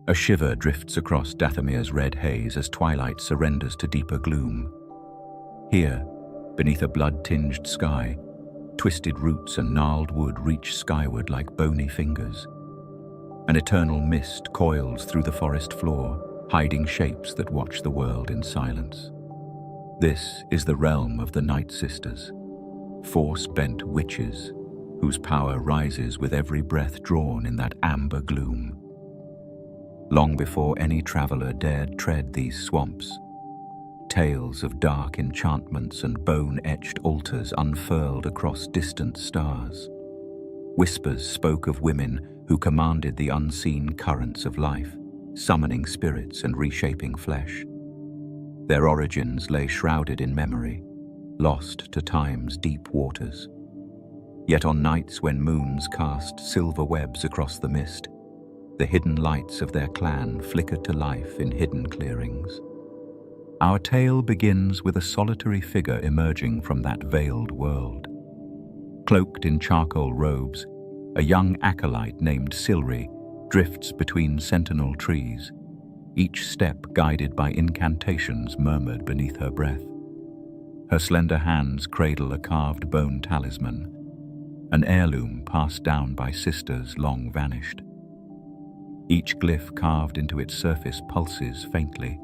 A shiver drifts across Dathomir's red haze as twilight surrenders to deeper gloom. Here, beneath a blood-tinged sky, twisted roots and gnarled wood reach skyward like bony fingers. An eternal mist coils through the forest floor, hiding shapes that watch the world in silence. This is the realm of the Nightsisters, force-bent witches, whose power rises with every breath drawn in that amber gloom. Long before any traveler dared tread these swamps, tales of dark enchantments and bone-etched altars unfurled across distant stars. Whispers spoke of women who commanded the unseen currents of life, summoning spirits and reshaping flesh. Their origins lay shrouded in memory, lost to time's deep waters. Yet on nights when moons cast silver webs across the mist, the hidden lights of their clan flickered to life in hidden clearings. Our tale begins with a solitary figure emerging from that veiled world. Cloaked in charcoal robes, a young acolyte named Silri drifts between sentinel trees, each step guided by incantations murmured beneath her breath. Her slender hands cradle a carved bone talisman, an heirloom passed down by sisters long vanished. Each glyph carved into its surface pulses faintly,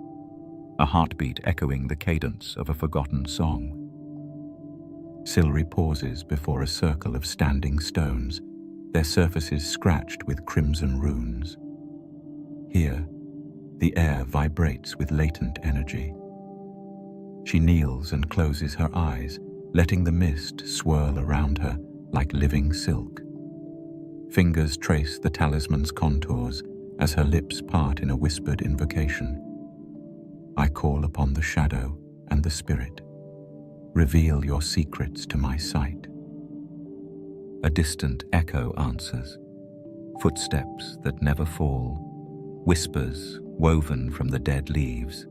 a heartbeat echoing the cadence of a forgotten song. Silri pauses before a circle of standing stones, their surfaces scratched with crimson runes. Here, the air vibrates with latent energy. She kneels and closes her eyes, letting the mist swirl around her like living silk. Fingers trace the talisman's contours as her lips part in a whispered invocation. I call upon the shadow and the spirit. Reveal your secrets to my sight. A distant echo answers, footsteps that never fall, whispers woven from the dead leaves.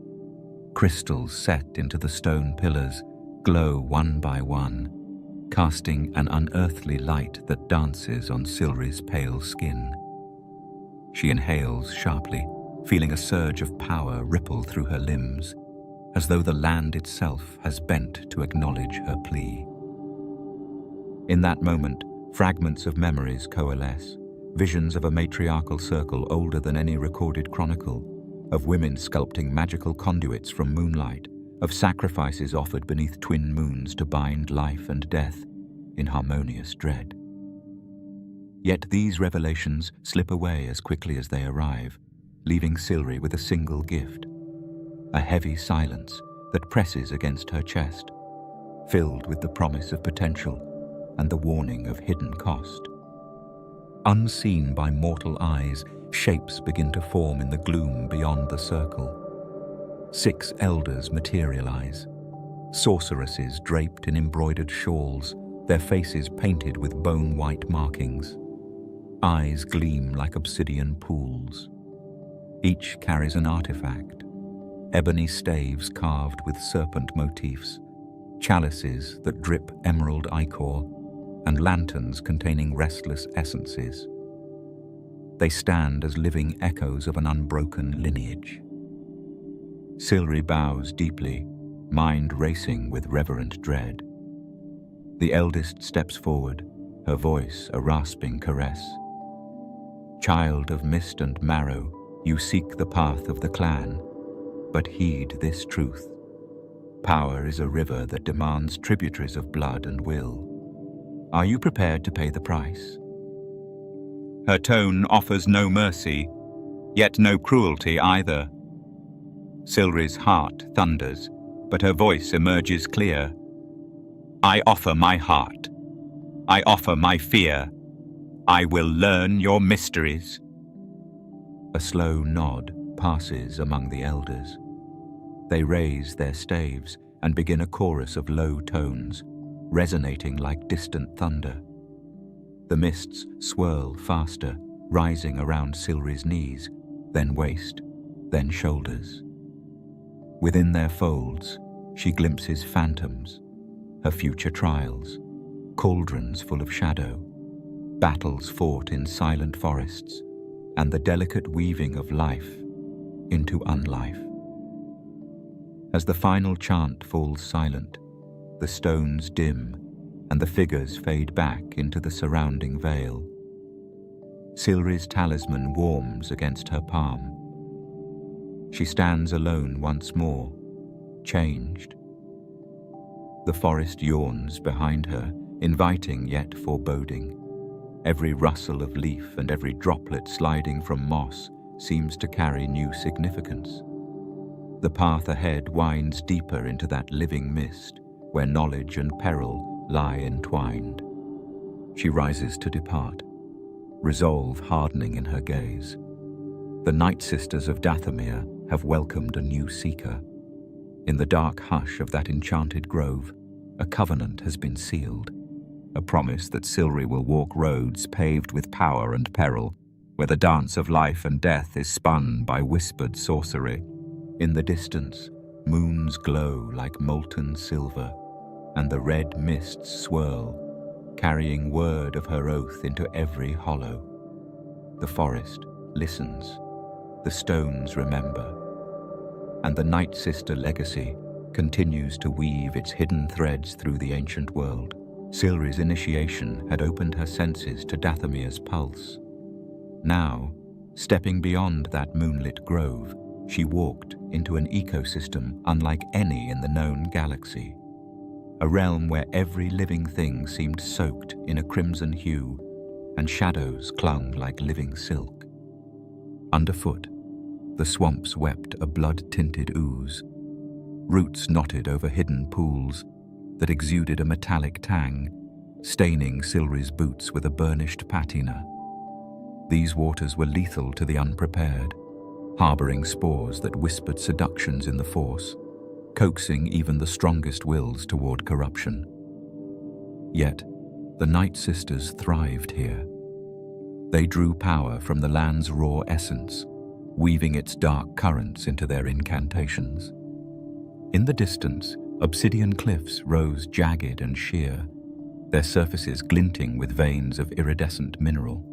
Crystals set into the stone pillars glow one by one, casting an unearthly light that dances on Silri's pale skin. She inhales sharply, feeling a surge of power ripple through her limbs, as though the land itself has bent to acknowledge her plea. In that moment, fragments of memories coalesce, visions of a matriarchal circle older than any recorded chronicle, of women sculpting magical conduits from moonlight, of sacrifices offered beneath twin moons to bind life and death in harmonious dread. Yet these revelations slip away as quickly as they arrive, leaving Silri with a single gift, a heavy silence that presses against her chest, filled with the promise of potential and the warning of hidden cost. Unseen by mortal eyes, shapes begin to form in the gloom beyond the circle. 6 elders materialize, sorceresses draped in embroidered shawls, their faces painted with bone-white markings. Eyes gleam like obsidian pools. Each carries an artifact, ebony staves carved with serpent motifs, chalices that drip emerald ichor, and lanterns containing restless essences. They stand as living echoes of an unbroken lineage. Silri bows deeply, mind racing with reverent dread. The eldest steps forward, her voice a rasping caress. Child of mist and marrow, you seek the path of the clan, but heed this truth. Power is a river that demands tributaries of blood and will. Are you prepared to pay the price? Her tone offers no mercy, yet no cruelty either. Silri's heart thunders, but her voice emerges clear. I offer my heart. I offer my fear. I will learn your mysteries. A slow nod passes among the elders. They raise their staves and begin a chorus of low tones, resonating like distant thunder. The mists swirl faster, rising around Silri's knees, then waist, then shoulders. Within their folds, she glimpses phantoms, her future trials, cauldrons full of shadow, battles fought in silent forests, and the delicate weaving of life into unlife. As the final chant falls silent, the stones dim and the figures fade back into the surrounding veil. Silri's talisman warms against her palm. She stands alone once more, changed. The forest yawns behind her, inviting yet foreboding. Every rustle of leaf and every droplet sliding from moss seems to carry new significance. The path ahead winds deeper into that living mist, where knowledge and peril lie entwined. She rises to depart, resolve hardening in her gaze. The Nightsisters of Dathomir have welcomed a new seeker. In the dark hush of that enchanted grove, a covenant has been sealed, a promise that Silri will walk roads paved with power and peril, where the dance of life and death is spun by whispered sorcery. In the distance, moons glow like molten silver, and the red mists swirl, carrying word of her oath into every hollow. The forest listens, the stones remember, and the Nightsister legacy continues to weave its hidden threads through the ancient world. Silri's initiation had opened her senses to Dathomir's pulse. Now, stepping beyond that moonlit grove, she walked into an ecosystem unlike any in the known galaxy. A realm where every living thing seemed soaked in a crimson hue, and shadows clung like living silk. Underfoot, the swamps wept a blood-tinted ooze. Roots knotted over hidden pools that exuded a metallic tang, staining Silri's boots with a burnished patina. These waters were lethal to the unprepared, harboring spores that whispered seductions in the force, coaxing even the strongest wills toward corruption. Yet, the Nightsisters thrived here. They drew power from the land's raw essence, weaving its dark currents into their incantations. In the distance, obsidian cliffs rose jagged and sheer, their surfaces glinting with veins of iridescent mineral.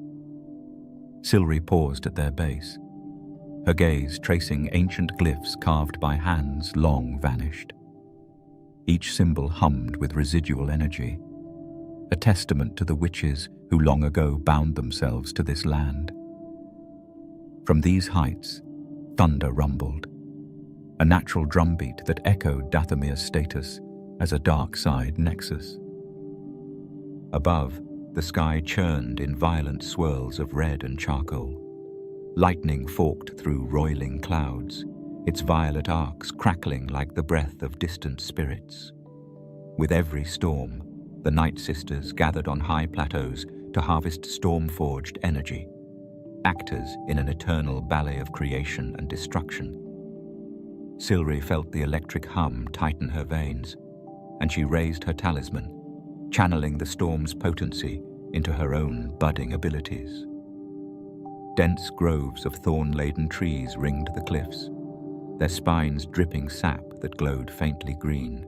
Silri paused at their base, her gaze tracing ancient glyphs carved by hands long vanished. Each symbol hummed with residual energy, a testament to the witches who long ago bound themselves to this land. From these heights, thunder rumbled, a natural drumbeat that echoed Dathomir's status as a dark side nexus. Above, the sky churned in violent swirls of red and charcoal. Lightning forked through roiling clouds, its violet arcs crackling like the breath of distant spirits. With every storm, the Nightsisters gathered on high plateaus to harvest storm-forged energy, actors in an eternal ballet of creation and destruction. Silri felt the electric hum tighten her veins, and she raised her talisman, channeling the storm's potency into her own budding abilities. Dense groves of thorn-laden trees ringed the cliffs, their spines dripping sap that glowed faintly green.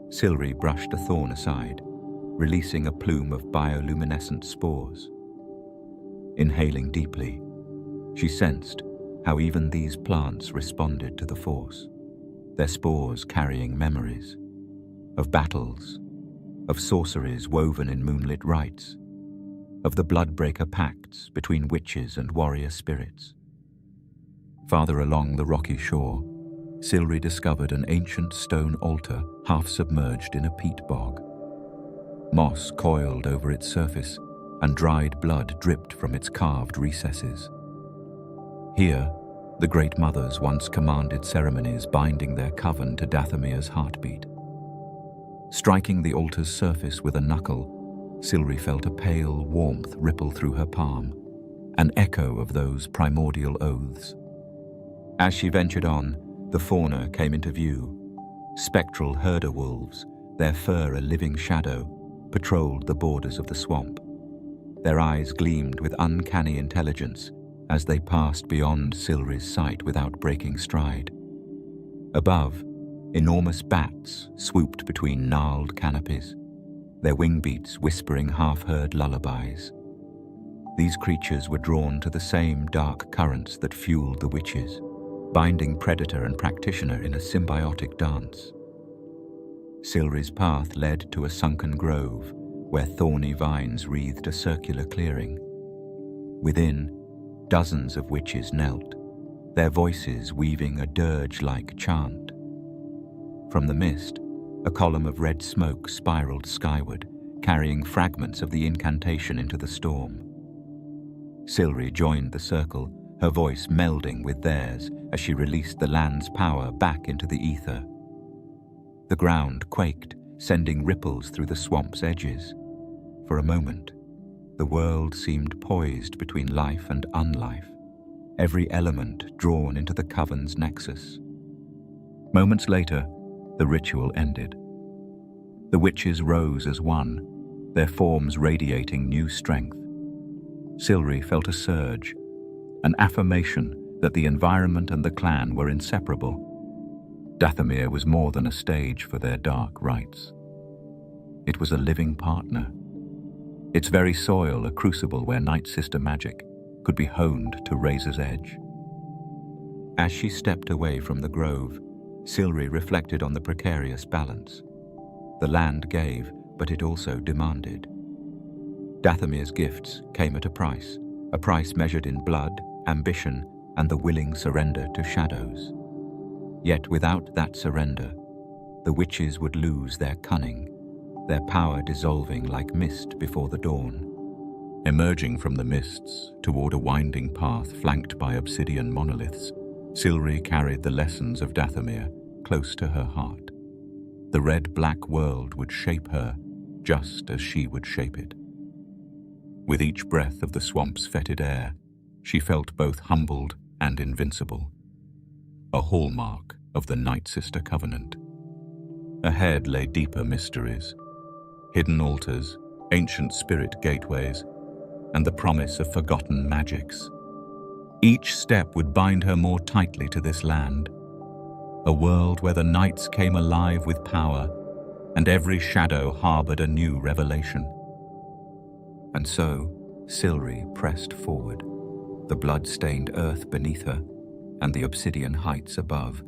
Silri brushed a thorn aside, releasing a plume of bioluminescent spores. Inhaling deeply, she sensed how even these plants responded to the force, their spores carrying memories of battles, of sorceries woven in moonlit rites, of the bloodbreaker pacts between witches and warrior spirits. Farther along the rocky shore, Silri discovered an ancient stone altar half submerged in a peat bog. Moss coiled over its surface, and dried blood dripped from its carved recesses. Here, the Great Mothers once commanded ceremonies binding their coven to Dathomir's heartbeat. Striking the altar's surface with a knuckle, Silri felt a pale warmth ripple through her palm, an echo of those primordial oaths. As she ventured on, the fauna came into view. Spectral herder wolves, their fur a living shadow, patrolled the borders of the swamp. Their eyes gleamed with uncanny intelligence as they passed beyond Silri's sight without breaking stride. Above, enormous bats swooped between gnarled canopies, their wing beats whispering half-heard lullabies. These creatures were drawn to the same dark currents that fueled the witches, binding predator and practitioner in a symbiotic dance. Silri's path led to a sunken grove where thorny vines wreathed a circular clearing. Within, dozens of witches knelt, their voices weaving a dirge-like chant. From the mist, a column of red smoke spiraled skyward, carrying fragments of the incantation into the storm. Silri joined the circle, her voice melding with theirs as she released the land's power back into the ether. The ground quaked, sending ripples through the swamp's edges. For a moment, the world seemed poised between life and unlife, every element drawn into the Coven's nexus. Moments later, the ritual ended. The witches rose as one, their forms radiating new strength. Silri felt a surge, an affirmation that the environment and the clan were inseparable. Dathomir was more than a stage for their dark rites. It was a living partner, its very soil a crucible where Nightsister magic could be honed to razor's edge. As she stepped away from the grove, Silri reflected on the precarious balance. The land gave, but it also demanded. Dathomir's gifts came at a price measured in blood, ambition, and the willing surrender to shadows. Yet without that surrender, the witches would lose their cunning, their power dissolving like mist before the dawn. Emerging from the mists toward a winding path flanked by obsidian monoliths, Silri carried the lessons of Dathomir close to her heart. The red-black world would shape her just as she would shape it. With each breath of the swamp's fetid air, she felt both humbled and invincible, a hallmark of the Nightsister Covenant. Ahead lay deeper mysteries, hidden altars, ancient spirit gateways, and the promise of forgotten magics. Each step would bind her more tightly to this land, a world where the nights came alive with power, and every shadow harbored a new revelation. And so, Silri pressed forward, the blood-stained earth beneath her and the obsidian heights above,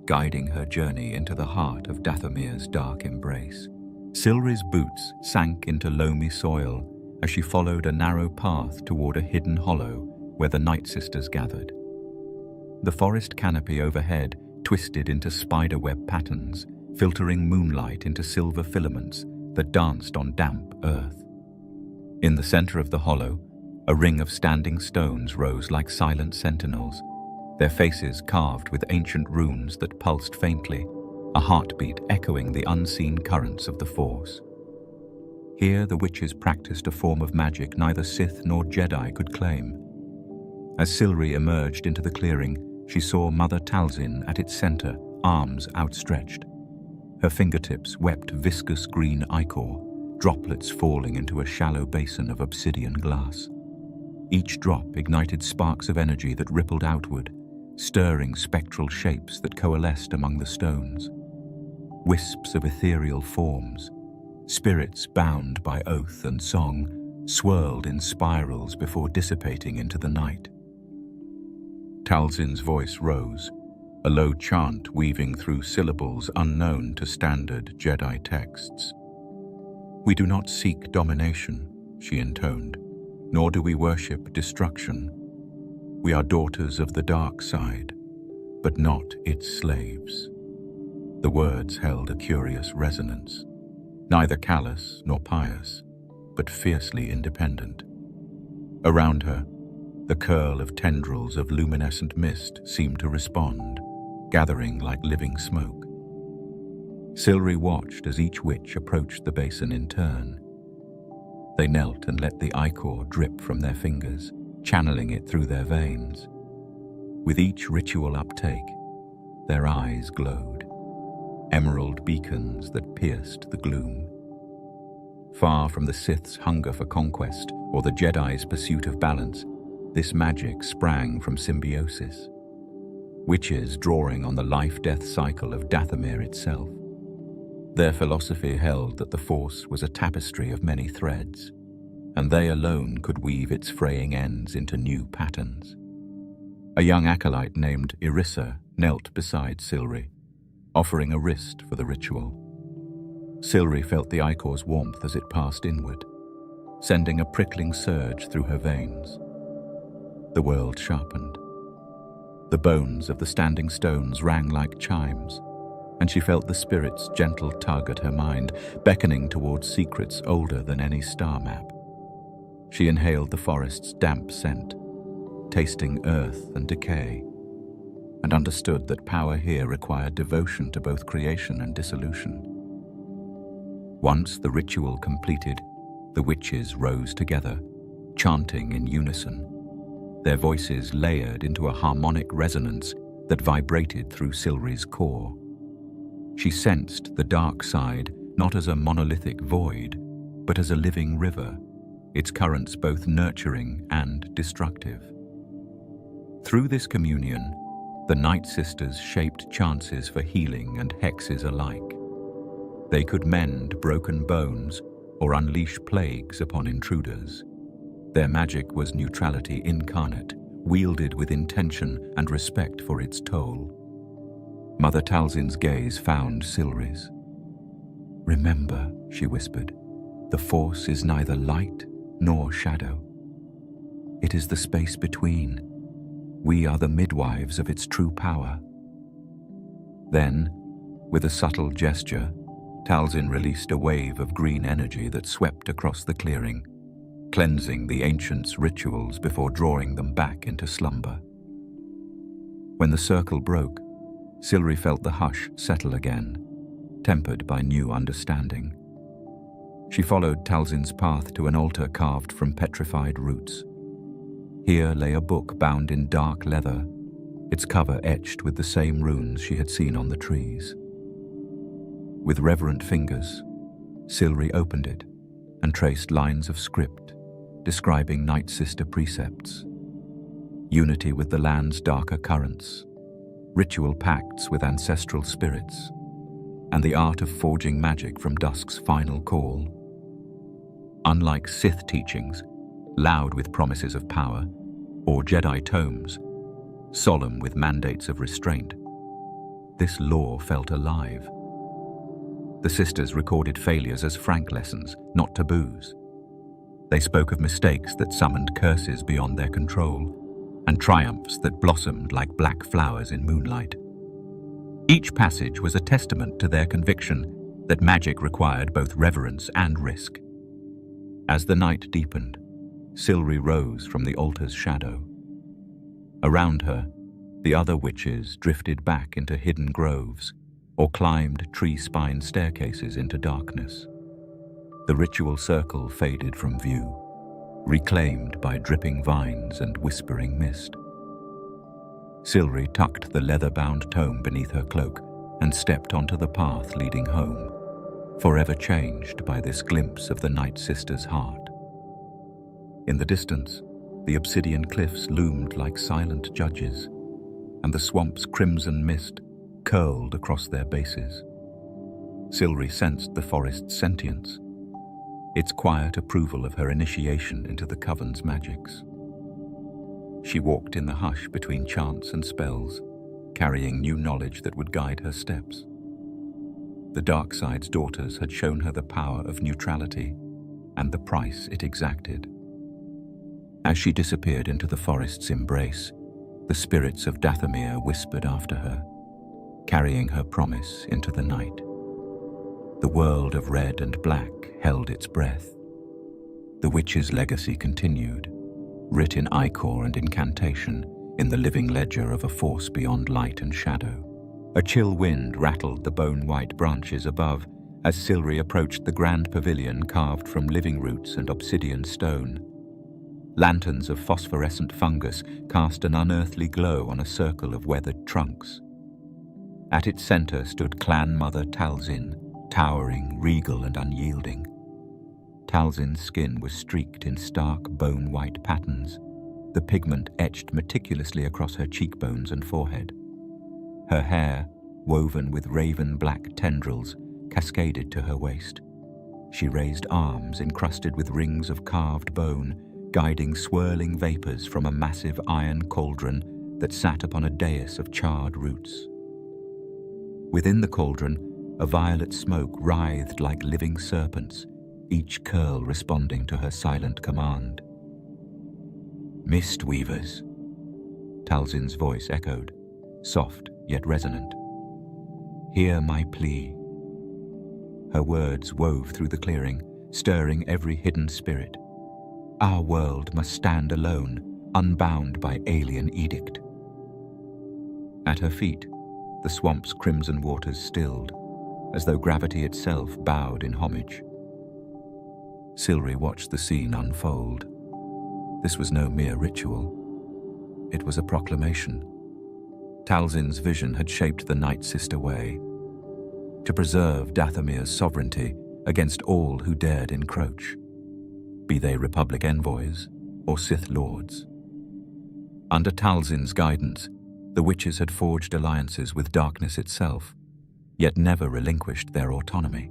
guiding her journey into the heart of Dathomir's dark embrace. Silri's boots sank into loamy soil as she followed a narrow path toward a hidden hollow where the Nightsisters gathered. The forest canopy overhead twisted into spiderweb patterns, filtering moonlight into silver filaments that danced on damp earth. In the center of the hollow, a ring of standing stones rose like silent sentinels, their faces carved with ancient runes that pulsed faintly, a heartbeat echoing the unseen currents of the Force. Here the witches practiced a form of magic neither Sith nor Jedi could claim. As Silri emerged into the clearing, she saw Mother Talzin at its center, arms outstretched. Her fingertips wept viscous green ichor, droplets falling into a shallow basin of obsidian glass. Each drop ignited sparks of energy that rippled outward, stirring spectral shapes that coalesced among the stones. Wisps of ethereal forms, spirits bound by oath and song, swirled in spirals before dissipating into the night. Talzin's voice rose, a low chant weaving through syllables unknown to standard Jedi texts. "We do not seek domination," she intoned, "nor do we worship destruction. We are daughters of the dark side, but not its slaves." The words held a curious resonance, neither callous nor pious, but fiercely independent. Around her, the curl of tendrils of luminescent mist seemed to respond, gathering like living smoke. Silri watched as each witch approached the basin in turn. They knelt and let the ichor drip from their fingers, channeling it through their veins. With each ritual uptake, their eyes glowed, emerald beacons that pierced the gloom. Far from the Sith's hunger for conquest or the Jedi's pursuit of balance, this magic sprang from symbiosis. Witches drawing on the life-death cycle of Dathomir itself. Their philosophy held that the Force was a tapestry of many threads, and they alone could weave its fraying ends into new patterns. A young acolyte named Irissa knelt beside Silri, offering a wrist for the ritual. Silri felt the ichor's warmth as it passed inward, sending a prickling surge through her veins. The world sharpened. The bones of the standing stones rang like chimes, and she felt the spirit's gentle tug at her mind, beckoning towards secrets older than any star map. She inhaled the forest's damp scent, tasting earth and decay, and understood that power here required devotion to both creation and dissolution. Once the ritual completed, the witches rose together, chanting in unison, their voices layered into a harmonic resonance that vibrated through Silri's core. She sensed the dark side not as a monolithic void, but as a living river, its currents both nurturing and destructive. Through this communion, the Nightsisters shaped chances for healing and hexes alike. They could mend broken bones or unleash plagues upon intruders. Their magic was neutrality incarnate, wielded with intention and respect for its toll. Mother Talzin's gaze found Silri's. "Remember," she whispered, "the Force is neither light nor shadow. It is the space between. We are the midwives of its true power." Then, with a subtle gesture, Talzin released a wave of green energy that swept across the clearing, cleansing the ancients' rituals before drawing them back into slumber. When the circle broke, Silri felt the hush settle again, tempered by new understanding. She followed Talzin's path to an altar carved from petrified roots. Here lay a book bound in dark leather, its cover etched with the same runes she had seen on the trees. With reverent fingers, Silri opened it and traced lines of script describing Nightsister precepts: unity with the land's darker currents, ritual pacts with ancestral spirits, and the art of forging magic from dusk's final call. Unlike Sith teachings, loud with promises of power, or Jedi tomes, solemn with mandates of restraint, this law felt alive. The sisters recorded failures as frank lessons, not taboos. They spoke of mistakes that summoned curses beyond their control, and triumphs that blossomed like black flowers in moonlight. Each passage was a testament to their conviction that magic required both reverence and risk. As the night deepened, Silri rose from the altar's shadow. Around her, the other witches drifted back into hidden groves or climbed tree-spined staircases into darkness. The ritual circle faded from view, reclaimed by dripping vines and whispering mist. Silri tucked the leather-bound tome beneath her cloak and stepped onto the path leading home, forever changed by this glimpse of the Nightsister's heart. In the distance, the obsidian cliffs loomed like silent judges, and the swamp's crimson mist curled across their bases. Silri sensed the forest's sentience, its quiet approval of her initiation into the Coven's magics. She walked in the hush between chants and spells, carrying new knowledge that would guide her steps. The Darkside's daughters had shown her the power of neutrality and the price it exacted. As she disappeared into the forest's embrace, the spirits of Dathomir whispered after her, carrying her promise into the night. The world of red and black held its breath. The witch's legacy continued, writ in ichor and incantation, in the living ledger of a force beyond light and shadow. A chill wind rattled the bone-white branches above as Silri approached the grand pavilion carved from living roots and obsidian stone. Lanterns of phosphorescent fungus cast an unearthly glow on a circle of weathered trunks. At its center stood Clan Mother Talzin, towering, regal and unyielding. Talzin's skin was streaked in stark bone-white patterns, the pigment etched meticulously across her cheekbones and forehead. Her hair, woven with raven-black tendrils, cascaded to her waist, She raised arms encrusted with rings of carved bone, guiding swirling vapors from a massive iron cauldron that sat upon a dais of charred roots. Within the cauldron, a violet smoke writhed like living serpents, each curl responding to her silent command. "Mist weavers," Talzin's voice echoed, soft yet resonant. "Hear my plea." Her words wove through the clearing, stirring every hidden spirit. Our world must stand alone, unbound by alien edict. At her feet, the swamp's crimson waters stilled, as though gravity itself bowed in homage. Silri watched the scene unfold. This was no mere ritual. It was a proclamation. Talzin's vision had shaped the Night Sister way, to preserve Dathomir's sovereignty against all who dared encroach, be they Republic envoys or Sith lords. Under Talzin's guidance, the witches had forged alliances with darkness itself, yet never relinquished their autonomy.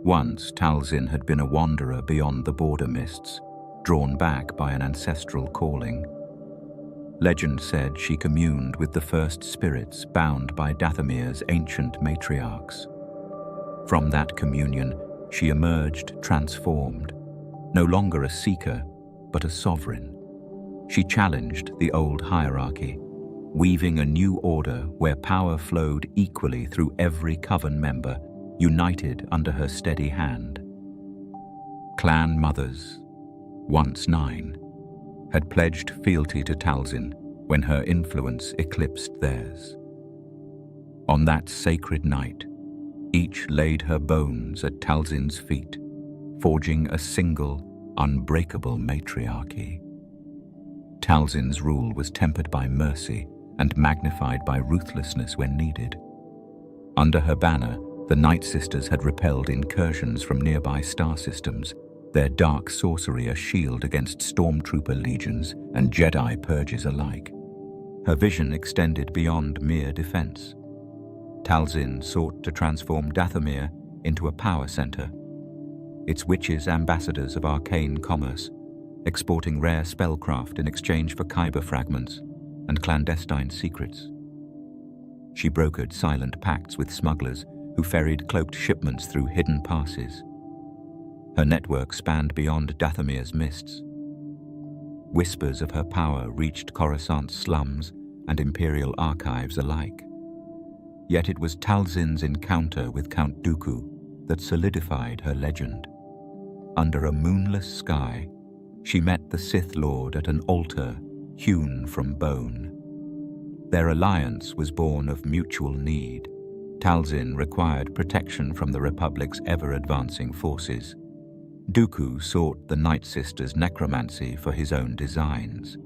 Once Talzin had been a wanderer beyond the border mists, drawn back by an ancestral calling. Legend said she communed with the first spirits bound by Dathomir's ancient matriarchs. From that communion, she emerged transformed, no longer a seeker, but a sovereign. She challenged the old hierarchy, weaving a new order where power flowed equally through every coven member, united under her steady hand. Clan mothers, once 9, had pledged fealty to Talzin when her influence eclipsed theirs. On that sacred night, each laid her bones at Talzin's feet, forging a single, unbreakable matriarchy. Talzin's rule was tempered by mercy and magnified by ruthlessness when needed. Under her banner, the Nightsisters had repelled incursions from nearby star systems, their dark sorcery a shield against stormtrooper legions and Jedi purges alike. Her vision extended beyond mere defense. Talzin sought to transform Dathomir into a power center, its witches ambassadors of arcane commerce, exporting rare spellcraft in exchange for kyber fragments and clandestine secrets. She brokered silent pacts with smugglers who ferried cloaked shipments through hidden passes. Her network spanned beyond Dathomir's mists. Whispers of her power reached Coruscant's slums and Imperial archives alike. Yet it was Talzin's encounter with Count Dooku that solidified her legend. Under a moonless sky, she met the Sith Lord at an altar hewn from bone. Their alliance was born of mutual need. Talzin required protection from the Republic's ever-advancing forces. Dooku sought the Nightsisters' necromancy for his own designs.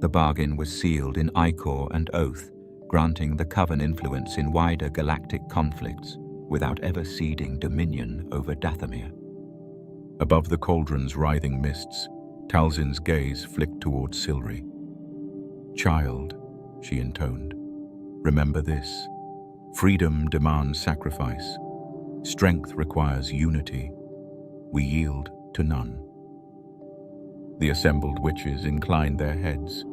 The bargain was sealed in ichor and oath, granting the Coven influence in wider galactic conflicts without ever ceding dominion over Dathomir. Above the cauldron's writhing mists, Talzin's gaze flicked towards Silri. "Child," she intoned, "remember this. Freedom demands sacrifice. Strength requires unity. We yield to none." The assembled witches inclined their heads,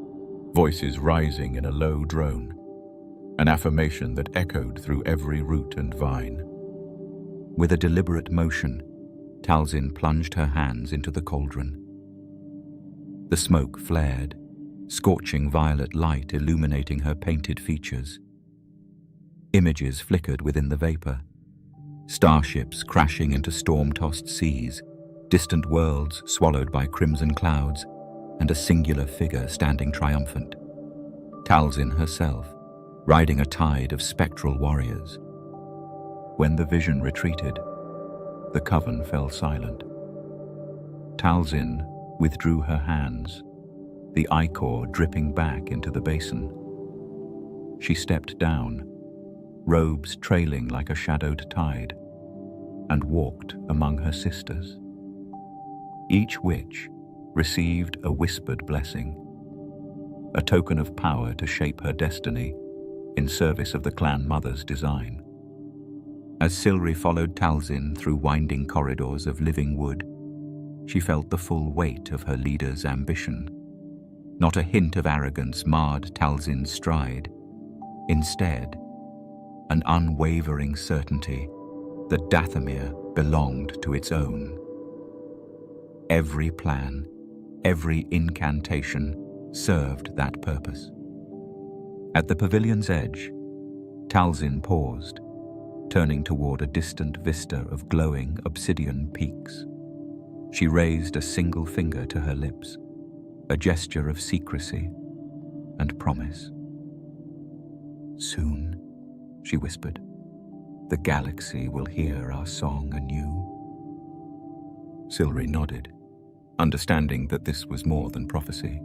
voices rising in a low drone, an affirmation that echoed through every root and vine. With a deliberate motion, Talzin plunged her hands into the cauldron. The smoke flared, scorching violet light illuminating her painted features. Images flickered within the vapor. Starships crashing into storm-tossed seas, distant worlds swallowed by crimson clouds, and a singular figure standing triumphant. Talzin herself, riding a tide of spectral warriors. When the vision retreated, the Coven fell silent. Talzin withdrew her hands, the ichor dripping back into the basin. She stepped down, robes trailing like a shadowed tide, and walked among her sisters. Each witch received a whispered blessing, a token of power to shape her destiny in service of the clan mother's design. As Silri followed Talzin through winding corridors of living wood, she felt the full weight of her leader's ambition. Not a hint of arrogance marred Talzin's stride. Instead, an unwavering certainty that Dathomir belonged to its own. Every plan, every incantation served that purpose. At the pavilion's edge, Talzin paused, turning toward a distant vista of glowing obsidian peaks. She raised a single finger to her lips, a gesture of secrecy and promise. "Soon," she whispered, "the galaxy will hear our song anew." Silri nodded, understanding that this was more than prophecy.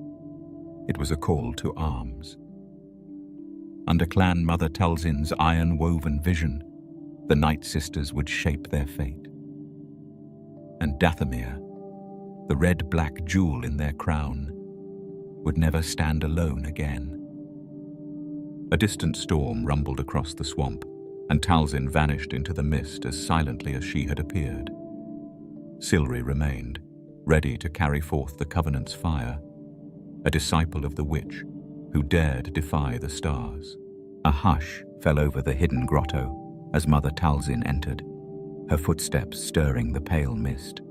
It was a call to arms. Under Clan Mother Talzin's iron-woven vision, the Nightsisters would shape their fate. And Dathomir, the red-black jewel in their crown, would never stand alone again. A distant storm rumbled across the swamp, and Talzin vanished into the mist as silently as she had appeared. Silri remained, ready to carry forth the Covenant's fire, a disciple of the witch who dared defy the stars. A hush fell over the hidden grotto as Mother Talzin entered, her footsteps stirring the pale mist.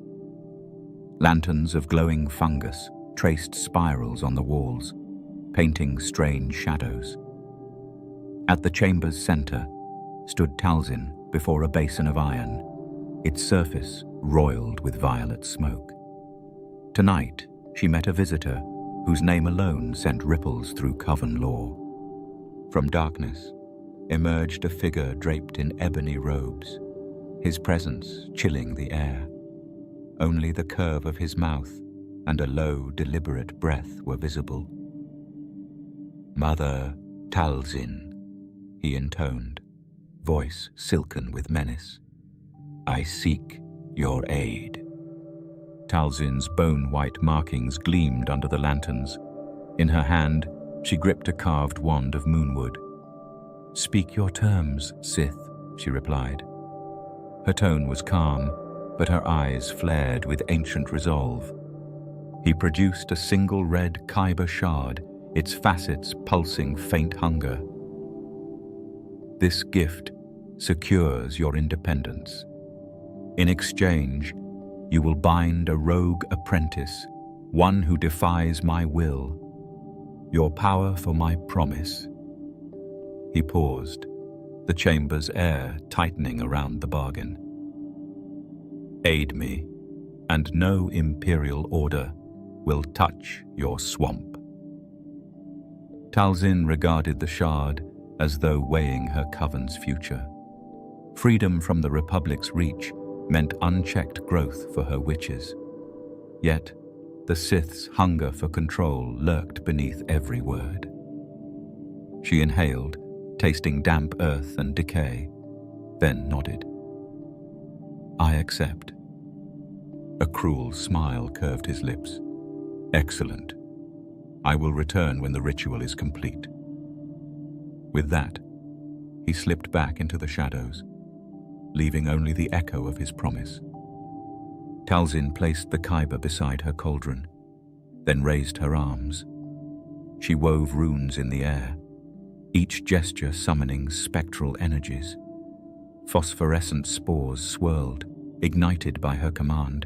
Lanterns of glowing fungus traced spirals on the walls, painting strange shadows. At the chamber's center stood Talzin before a basin of iron, its surface roiled with violet smoke. Tonight, she met a visitor whose name alone sent ripples through Coven lore. From darkness emerged a figure draped in ebony robes, his presence chilling the air. Only the curve of his mouth and a low, deliberate breath were visible. "Mother Talzin," he intoned, voice silken with menace. "I seek your aid." Talzin's bone-white markings gleamed under the lanterns. In her hand, she gripped a carved wand of moonwood. "Speak your terms, Sith," she replied. Her tone was calm, but her eyes flared with ancient resolve. He produced a single red kyber shard, its facets pulsing faint hunger. "This gift secures your independence. In exchange, you will bind a rogue apprentice, one who defies my will. Your power for my promise." He paused, the chamber's air tightening around the bargain. "Aid me, and no imperial order will touch your swamp." Talzin regarded the shard as though weighing her coven's future. Freedom from the Republic's reach meant unchecked growth for her witches. Yet, the Sith's hunger for control lurked beneath every word. She inhaled, tasting damp earth and decay, then nodded. "I accept." A cruel smile curved his lips. "Excellent. I will return when the ritual is complete." With that, he slipped back into the shadows, leaving only the echo of his promise. Talzin placed the kyber beside her cauldron, then raised her arms. She wove runes in the air, each gesture summoning spectral energies. Phosphorescent spores swirled, ignited by her command,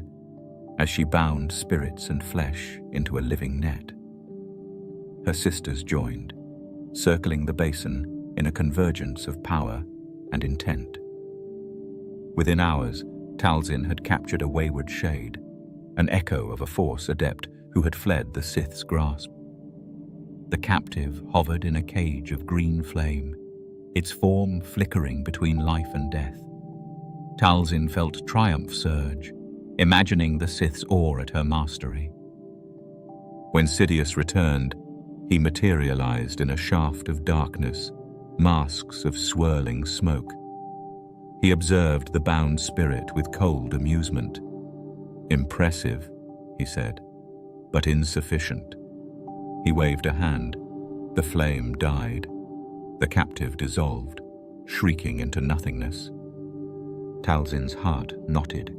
as she bound spirits and flesh into a living net. Her sisters joined, circling the basin in a convergence of power and intent. Within hours, Talzin had captured a wayward shade, an echo of a Force adept who had fled the Sith's grasp. The captive hovered in a cage of green flame, its form flickering between life and death. Talzin felt triumph surge, imagining the Sith's awe at her mastery. When Sidious returned, he materialized in a shaft of darkness, masks of swirling smoke. He observed the bound spirit with cold amusement. "Impressive," he said, "but insufficient." He waved a hand. The flame died. The captive dissolved, shrieking into nothingness. Talzin's heart knotted.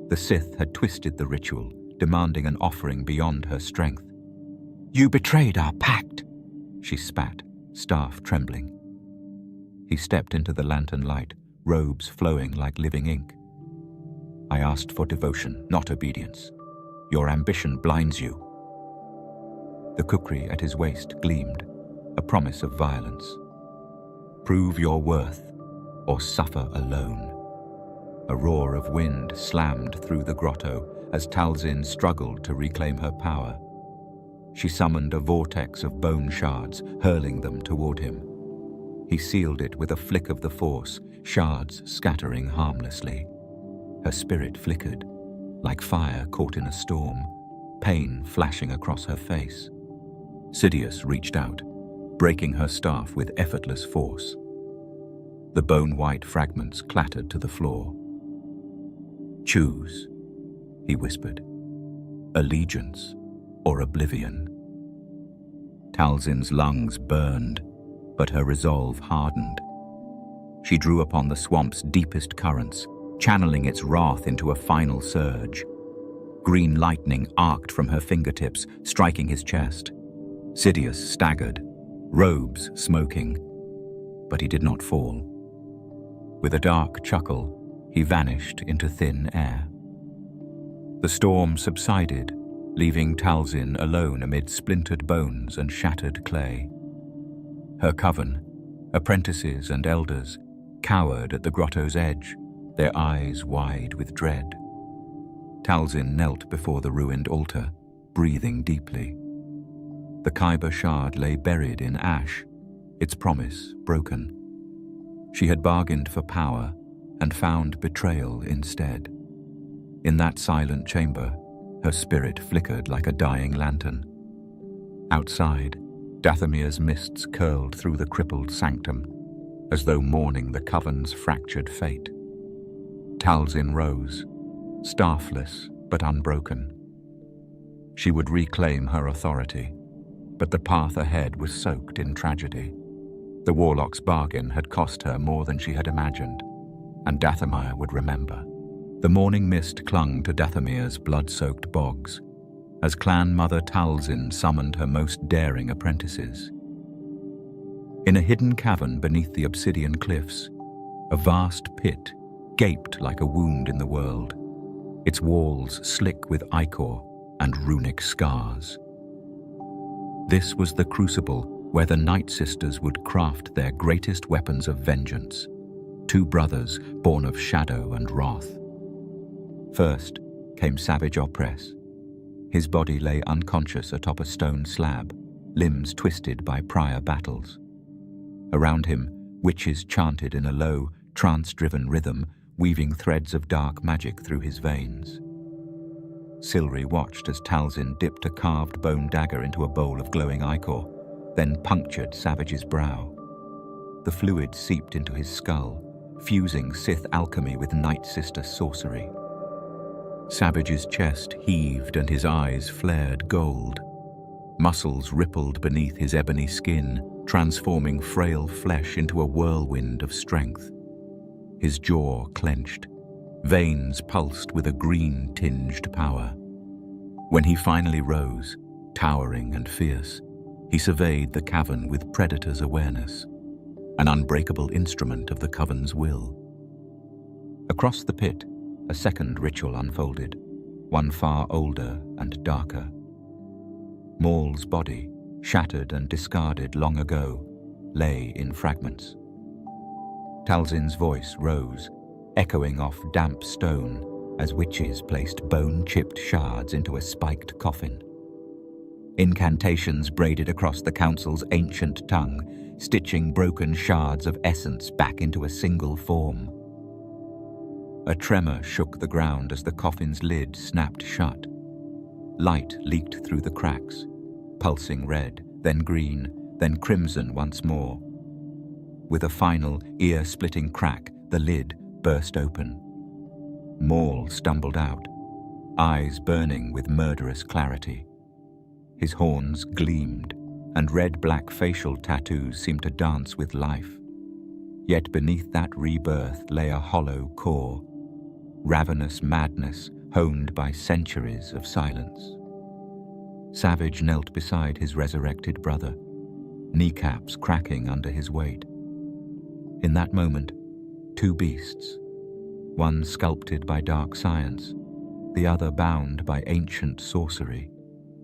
The Sith had twisted the ritual, demanding an offering beyond her strength. "You betrayed our pact," she spat, staff trembling. He stepped into the lantern light, robes flowing like living ink. "I asked for devotion, not obedience. Your ambition blinds you." The kukri at his waist gleamed, a promise of violence. "Prove your worth, or suffer alone." A roar of wind slammed through the grotto as Talzin struggled to reclaim her power. She summoned a vortex of bone shards, hurling them toward him. He sealed it with a flick of the Force, shards scattering harmlessly. Her spirit flickered, like fire caught in a storm, pain flashing across her face. Sidious reached out, breaking her staff with effortless force. The bone-white fragments clattered to the floor. "Choose," he whispered. "Allegiance or oblivion." Talzin's lungs burned, but her resolve hardened. She drew upon the swamp's deepest currents, channeling its wrath into a final surge. Green lightning arced from her fingertips, striking his chest. Sidious staggered, robes smoking, but he did not fall. With a dark chuckle, he vanished into thin air. The storm subsided, leaving Talzin alone amid splintered bones and shattered clay. Her coven, apprentices and elders, cowered at the grotto's edge, their eyes wide with dread. Talzin knelt before the ruined altar, breathing deeply. The Kyber shard lay buried in ash, its promise broken. She had bargained for power and found betrayal instead. In that silent chamber, her spirit flickered like a dying lantern. Outside, Dathomir's mists curled through the crippled sanctum, as though mourning the coven's fractured fate. Talzin rose, staffless but unbroken. She would reclaim her authority, but the path ahead was soaked in tragedy. The Warlock's bargain had cost her more than she had imagined, and Dathomir would remember. The morning mist clung to Dathomir's blood-soaked bogs, as Clan Mother Talzin summoned her most daring apprentices. In a hidden cavern beneath the obsidian cliffs, a vast pit gaped like a wound in the world, its walls slick with ichor and runic scars. This was the crucible where the Nightsisters would craft their greatest weapons of vengeance, two brothers born of shadow and wrath. First came Savage Opress. His body lay unconscious atop a stone slab, limbs twisted by prior battles. Around him, witches chanted in a low, trance-driven rhythm, weaving threads of dark magic through his veins. Silri watched as Talzin dipped a carved bone dagger into a bowl of glowing ichor, then punctured Savage's brow. The fluid seeped into his skull, fusing Sith alchemy with Nightsister sorcery. Savage's chest heaved and his eyes flared gold. Muscles rippled beneath his ebony skin, transforming frail flesh into a whirlwind of strength. His jaw clenched, veins pulsed with a green-tinged power. When he finally rose, towering and fierce, he surveyed the cavern with Predator's awareness, an unbreakable instrument of the Coven's will. Across the pit, a second ritual unfolded, one far older and darker. Maul's body, shattered and discarded long ago, lay in fragments. Talzin's voice rose, echoing off damp stone as witches placed bone-chipped shards into a spiked coffin. Incantations braided across the council's ancient tongue, stitching broken shards of essence back into a single form. A tremor shook the ground as the coffin's lid snapped shut. Light leaked through the cracks, pulsing red, then green, then crimson once more. With a final, ear-splitting crack, the lid burst open. Maul stumbled out, eyes burning with murderous clarity. His horns gleamed, and red-black facial tattoos seemed to dance with life. Yet beneath that rebirth lay a hollow core, ravenous madness honed by centuries of silence. Savage knelt beside his resurrected brother, kneecaps cracking under his weight. In that moment, two beasts, one sculpted by dark science, the other bound by ancient sorcery,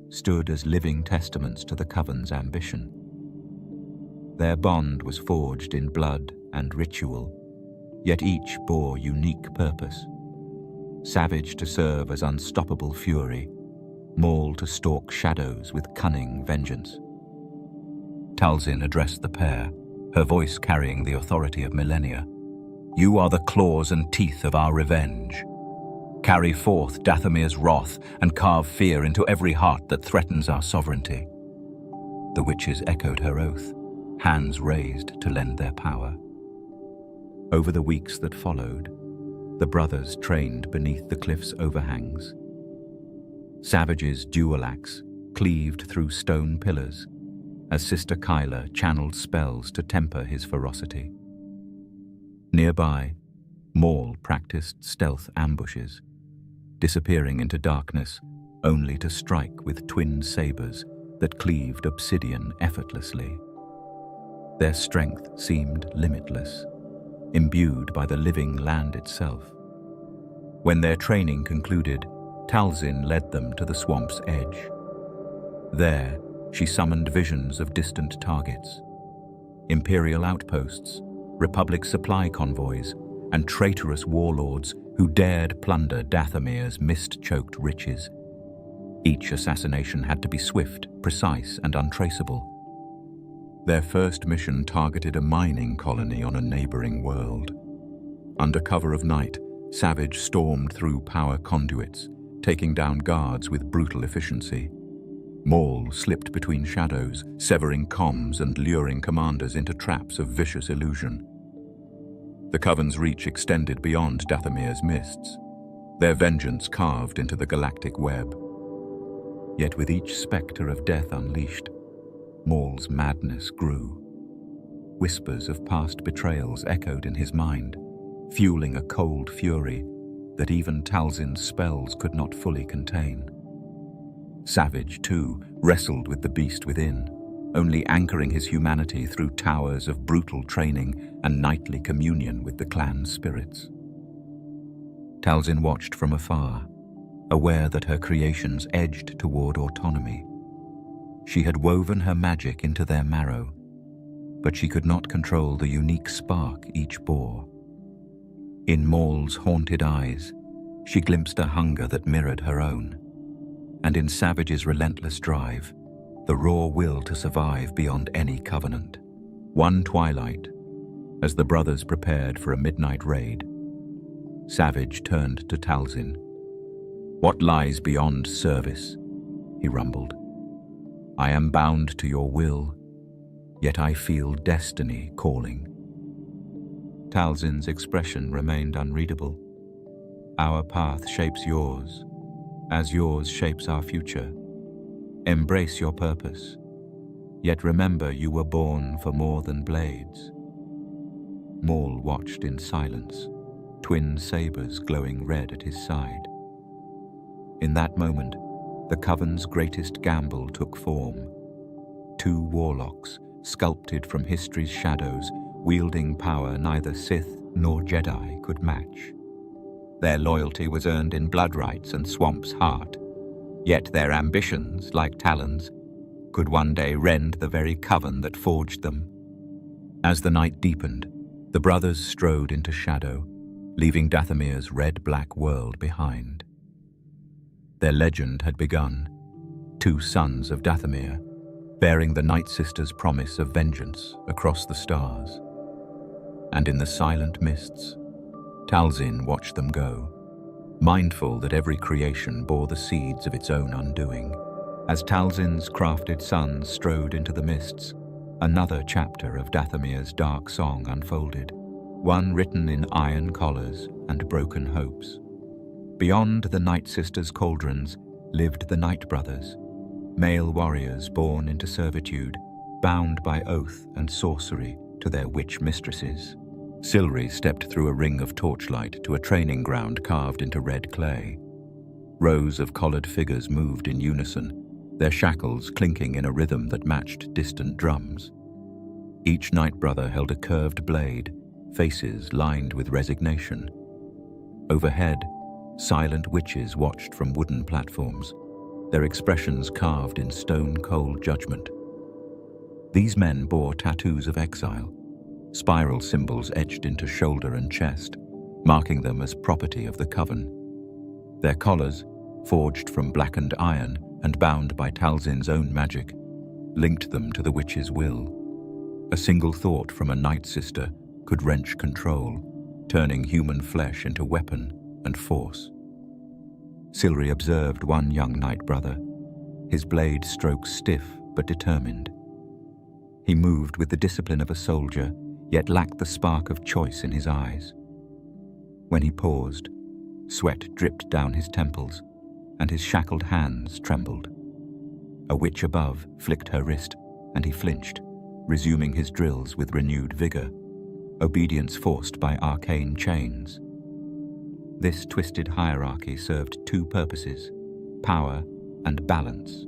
stood as living testaments to the Coven's ambition. Their bond was forged in blood and ritual, yet each bore unique purpose. Savage to serve as unstoppable fury, Maul to stalk shadows with cunning vengeance. Talzin addressed the pair, her voice carrying the authority of millennia. "You are the claws and teeth of our revenge. Carry forth Dathomir's wrath and carve fear into every heart that threatens our sovereignty." The witches echoed her oath, hands raised to lend their power. Over the weeks that followed, the brothers trained beneath the cliff's overhangs. Savage's dual axe cleaved through stone pillars as Sister Kyla channeled spells to temper his ferocity. Nearby, Maul practiced stealth ambushes, disappearing into darkness only to strike with twin sabers that cleaved obsidian effortlessly. Their strength seemed limitless, imbued by the living land itself. When their training concluded, Talzin led them to the swamp's edge. There, she summoned visions of distant targets, Imperial outposts, Republic supply convoys, and traitorous warlords who dared plunder Dathomir's mist-choked riches. Each assassination had to be swift, precise, and untraceable. Their first mission targeted a mining colony on a neighboring world. Under cover of night, Savage stormed through power conduits, taking down guards with brutal efficiency. Maul slipped between shadows, severing comms and luring commanders into traps of vicious illusion. The Coven's reach extended beyond Dathomir's mists, their vengeance carved into the galactic web. Yet with each spectre of death unleashed, Maul's madness grew. Whispers of past betrayals echoed in his mind, fueling a cold fury that even Talzin's spells could not fully contain. Savage, too, wrestled with the beast within, only anchoring his humanity through towers of brutal training and nightly communion with the clan's spirits. Talzin watched from afar, aware that her creations edged toward autonomy. She had woven her magic into their marrow, but she could not control the unique spark each bore. In Maul's haunted eyes, she glimpsed a hunger that mirrored her own, and in Savage's relentless drive, the raw will to survive beyond any covenant. One twilight, as the brothers prepared for a midnight raid, Savage turned to Talzin. "What lies beyond service?" he rumbled. "I am bound to your will, yet I feel destiny calling." Talzin's expression remained unreadable. "Our path shapes yours, as yours shapes our future. Embrace your purpose, yet remember you were born for more than blades." Maul watched in silence, twin sabers glowing red at his side. In that moment, the Coven's greatest gamble took form. Two warlocks, sculpted from history's shadows, wielding power neither Sith nor Jedi could match. Their loyalty was earned in blood rights and Swamp's heart, yet their ambitions, like talons, could one day rend the very coven that forged them. As the night deepened, the brothers strode into shadow, leaving Dathomir's red-black world behind. Their legend had begun, two sons of Dathomir, bearing the Nightsisters' promise of vengeance across the stars. And in the silent mists, Talzin watched them go, mindful that every creation bore the seeds of its own undoing. As Talzin's crafted sons strode into the mists, another chapter of Dathomir's dark song unfolded, one written in iron collars and broken hopes. Beyond the Nightsisters' cauldrons lived the Nightbrothers, male warriors born into servitude, bound by oath and sorcery to their witch mistresses. Silri stepped through a ring of torchlight to a training ground carved into red clay. Rows of collared figures moved in unison, their shackles clinking in a rhythm that matched distant drums. Each Nightbrother held a curved blade, faces lined with resignation. Overhead, silent witches watched from wooden platforms, their expressions carved in stone-cold judgment. These men bore tattoos of exile, spiral symbols etched into shoulder and chest, marking them as property of the Coven. Their collars, forged from blackened iron and bound by Talzin's own magic, linked them to the witch's will. A single thought from a Night Sister could wrench control, turning human flesh into weapon and force. Silri observed one young Nightbrother, his blade stroke stiff but determined. He moved with the discipline of a soldier, yet lacked the spark of choice in his eyes. When he paused, sweat dripped down his temples, and his shackled hands trembled. A witch above flicked her wrist, and he flinched, resuming his drills with renewed vigor, obedience forced by arcane chains. This twisted hierarchy served two purposes: power and balance.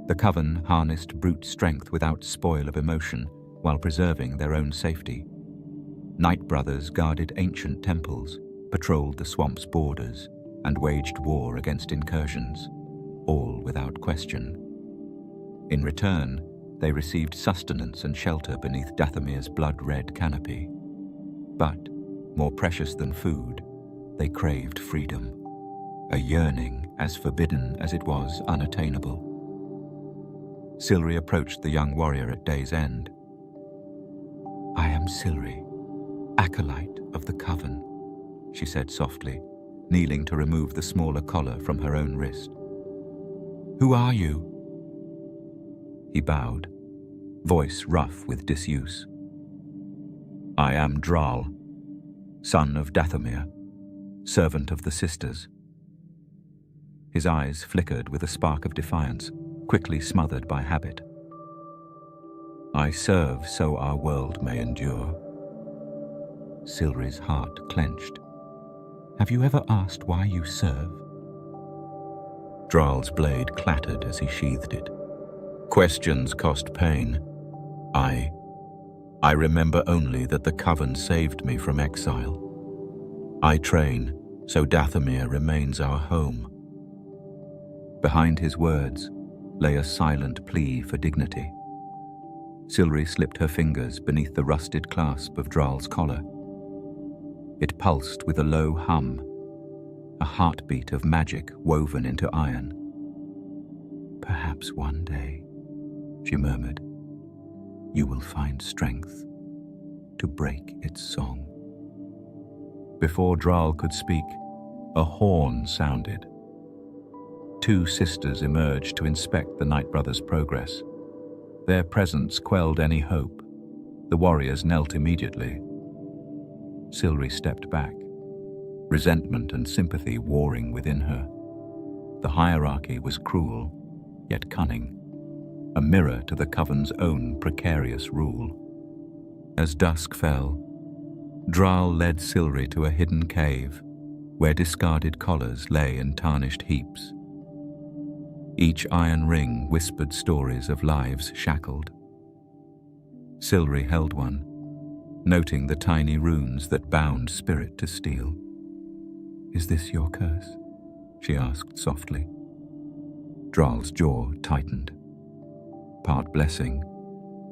The Coven harnessed brute strength without spoil of emotion while preserving their own safety. Nightbrothers guarded ancient temples, patrolled the swamp's borders, and waged war against incursions, all without question. In return, they received sustenance and shelter beneath Dathomir's blood-red canopy. But, more precious than food, they craved freedom, a yearning as forbidden as it was unattainable. Silri approached the young warrior at day's end. "I am Silri, acolyte of the Coven," she said softly, kneeling to remove the smaller collar from her own wrist. "Who are you?" He bowed, voice rough with disuse. "I am Thrall, son of Dathomir, servant of the Sisters." His eyes flickered with a spark of defiance, quickly smothered by habit. "I serve so our world may endure." Silri's heart clenched. "Have you ever asked why you serve?" Thrall's blade clattered as he sheathed it. "Questions cost pain. I remember only that the Coven saved me from exile. I train, so Dathomir remains our home." Behind his words lay a silent plea for dignity. Silri slipped her fingers beneath the rusted clasp of Thrall's collar. It pulsed with a low hum, a heartbeat of magic woven into iron. "Perhaps one day," she murmured, "you will find strength to break its song." Before Thrall could speak, a horn sounded. Two sisters emerged to inspect the Nightbrothers' progress. Their presence quelled any hope. The warriors knelt immediately. Silri stepped back, resentment and sympathy warring within her. The hierarchy was cruel, yet cunning, a mirror to the Coven's own precarious rule. As dusk fell, Thrall led Silri to a hidden cave, where discarded collars lay in tarnished heaps. Each iron ring whispered stories of lives shackled. Silri held one, noting the tiny runes that bound spirit to steel. "Is this your curse?" she asked softly. Thrall's jaw tightened. Part blessing,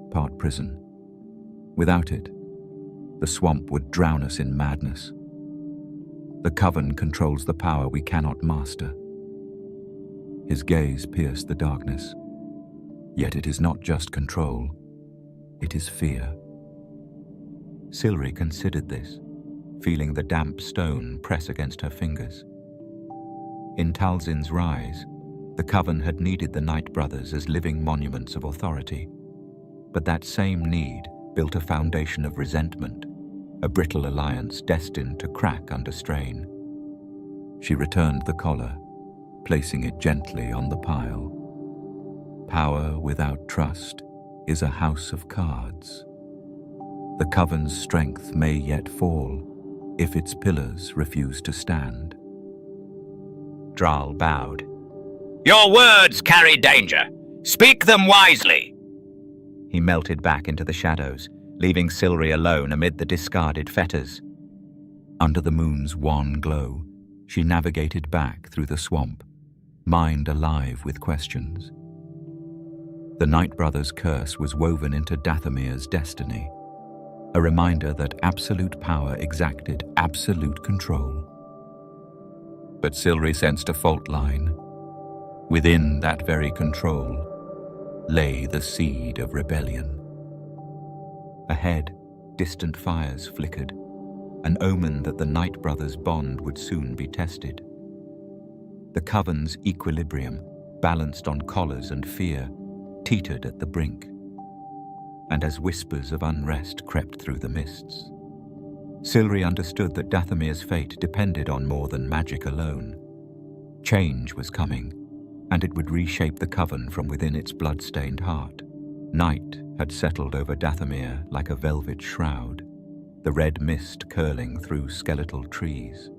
part prison. Without it, the swamp would drown us in madness. The Coven controls the power we cannot master. His gaze pierced the darkness. Yet it is not just control, it is fear. Silri considered this, feeling the damp stone press against her fingers. In Talzin's rise, the Coven had needed the Nightbrothers as living monuments of authority. But that same need built a foundation of resentment, a brittle alliance destined to crack under strain. She returned the collar, placing it gently on the pile. Power without trust is a house of cards. The Coven's strength may yet fall if its pillars refuse to stand. Thrall bowed. Your words carry danger. Speak them wisely. He melted back into the shadows, leaving Silri alone amid the discarded fetters. Under the moon's wan glow, she navigated back through the swamp, mind alive with questions. The Nightbrothers' curse was woven into Dathomir's destiny, a reminder that absolute power exacted absolute control. But Silri sensed a fault line. Within that very control lay the seed of rebellion. Ahead, distant fires flickered, an omen that the Nightbrothers' bond would soon be tested. The Coven's equilibrium, balanced on collars and fear, teetered at the brink. And as whispers of unrest crept through the mists, Silri understood that Dathomir's fate depended on more than magic alone. Change was coming, and it would reshape the Coven from within its blood-stained heart. Night had settled over Dathomir like a velvet shroud, the red mist curling through skeletal trees.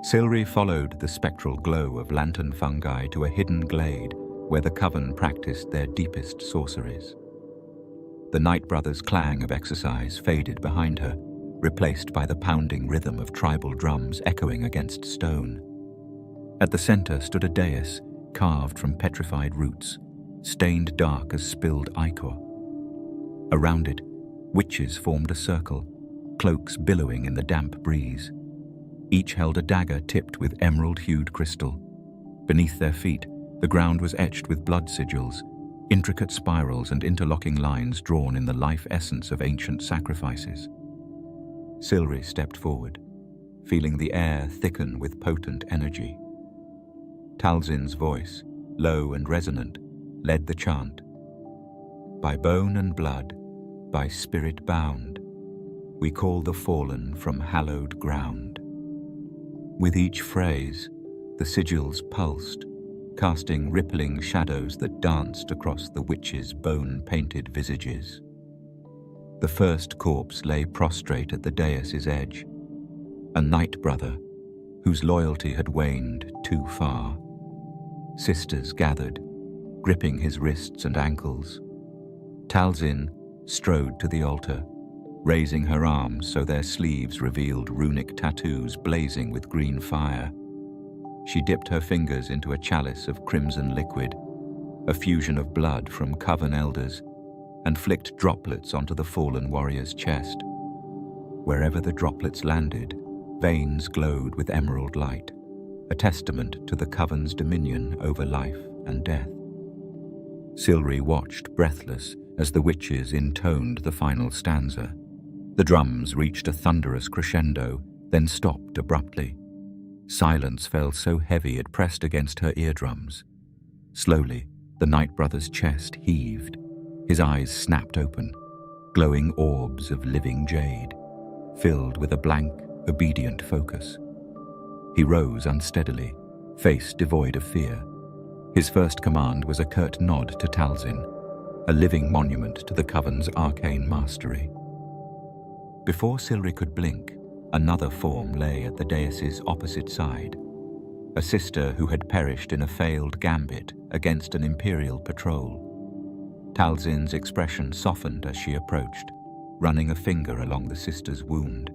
Silri followed the spectral glow of lantern fungi to a hidden glade where the Coven practiced their deepest sorceries. The Nightbrothers' clang of exercise faded behind her, replaced by the pounding rhythm of tribal drums echoing against stone. At the center stood a dais carved from petrified roots, stained dark as spilled ichor. Around it, witches formed a circle, cloaks billowing in the damp breeze. Each held a dagger tipped with emerald-hued crystal. Beneath their feet, the ground was etched with blood sigils, intricate spirals and interlocking lines drawn in the life essence of ancient sacrifices. Silri stepped forward, feeling the air thicken with potent energy. Talzin's voice, low and resonant, led the chant. By bone and blood, by spirit bound, we call the fallen from hallowed ground. With each phrase, the sigils pulsed, casting rippling shadows that danced across the witches' bone-painted visages. The first corpse lay prostrate at the dais' edge, a Nightbrother whose loyalty had waned too far. Sisters gathered, gripping his wrists and ankles. Talzin strode to the altar, raising her arms so their sleeves revealed runic tattoos blazing with green fire. She dipped her fingers into a chalice of crimson liquid, a fusion of blood from Coven elders, and flicked droplets onto the fallen warrior's chest. Wherever the droplets landed, veins glowed with emerald light, a testament to the Coven's dominion over life and death. Silri watched breathless as the witches intoned the final stanza. The drums reached a thunderous crescendo, then stopped abruptly. Silence fell so heavy it pressed against her eardrums. Slowly, the Nightbrother's chest heaved. His eyes snapped open, glowing orbs of living jade, filled with a blank, obedient focus. He rose unsteadily, face devoid of fear. His first command was a curt nod to Talzin, a living monument to the Coven's arcane mastery. Before Silri could blink, another form lay at the dais' opposite side, a sister who had perished in a failed gambit against an Imperial patrol. Talzin's expression softened as she approached, running a finger along the sister's wound.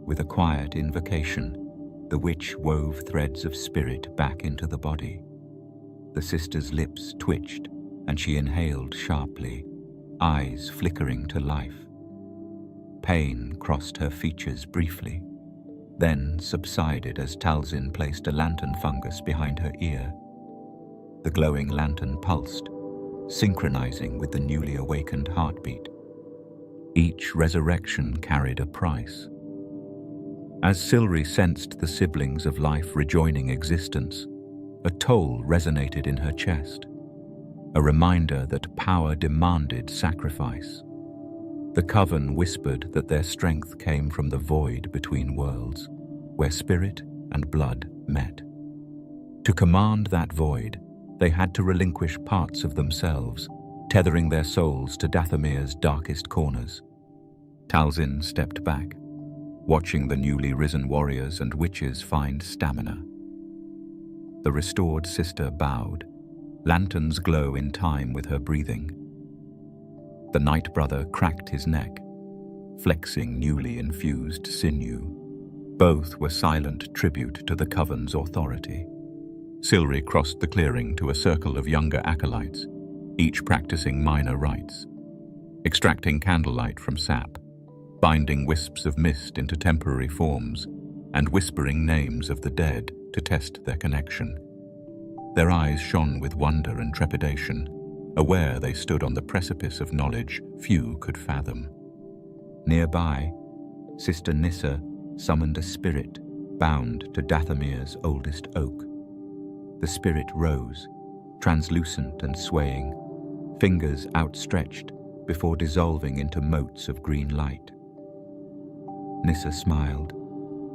With a quiet invocation, the witch wove threads of spirit back into the body. The sister's lips twitched, and she inhaled sharply, eyes flickering to life. Pain crossed her features briefly, then subsided as Talzin placed a lantern fungus behind her ear. The glowing lantern pulsed, synchronizing with the newly awakened heartbeat. Each resurrection carried a price. As Silri sensed the siblings of life rejoining existence, a toll resonated in her chest, a reminder that power demanded sacrifice. The Coven whispered that their strength came from the void between worlds, where spirit and blood met. To command that void, they had to relinquish parts of themselves, tethering their souls to Dathomir's darkest corners. Talzin stepped back, watching the newly risen warriors and witches find stamina. The restored sister bowed, lanterns glow in time with her breathing. The Night Brother cracked his neck, flexing newly infused sinew. Both were silent tribute to the Coven's authority. Silri crossed the clearing to a circle of younger acolytes, each practicing minor rites, extracting candlelight from sap, binding wisps of mist into temporary forms, and whispering names of the dead to test their connection. Their eyes shone with wonder and trepidation, aware they stood on the precipice of knowledge few could fathom. Nearby, Sister Nissa summoned a spirit bound to Dathomir's oldest oak. The spirit rose, translucent and swaying, fingers outstretched before dissolving into motes of green light. Nissa smiled,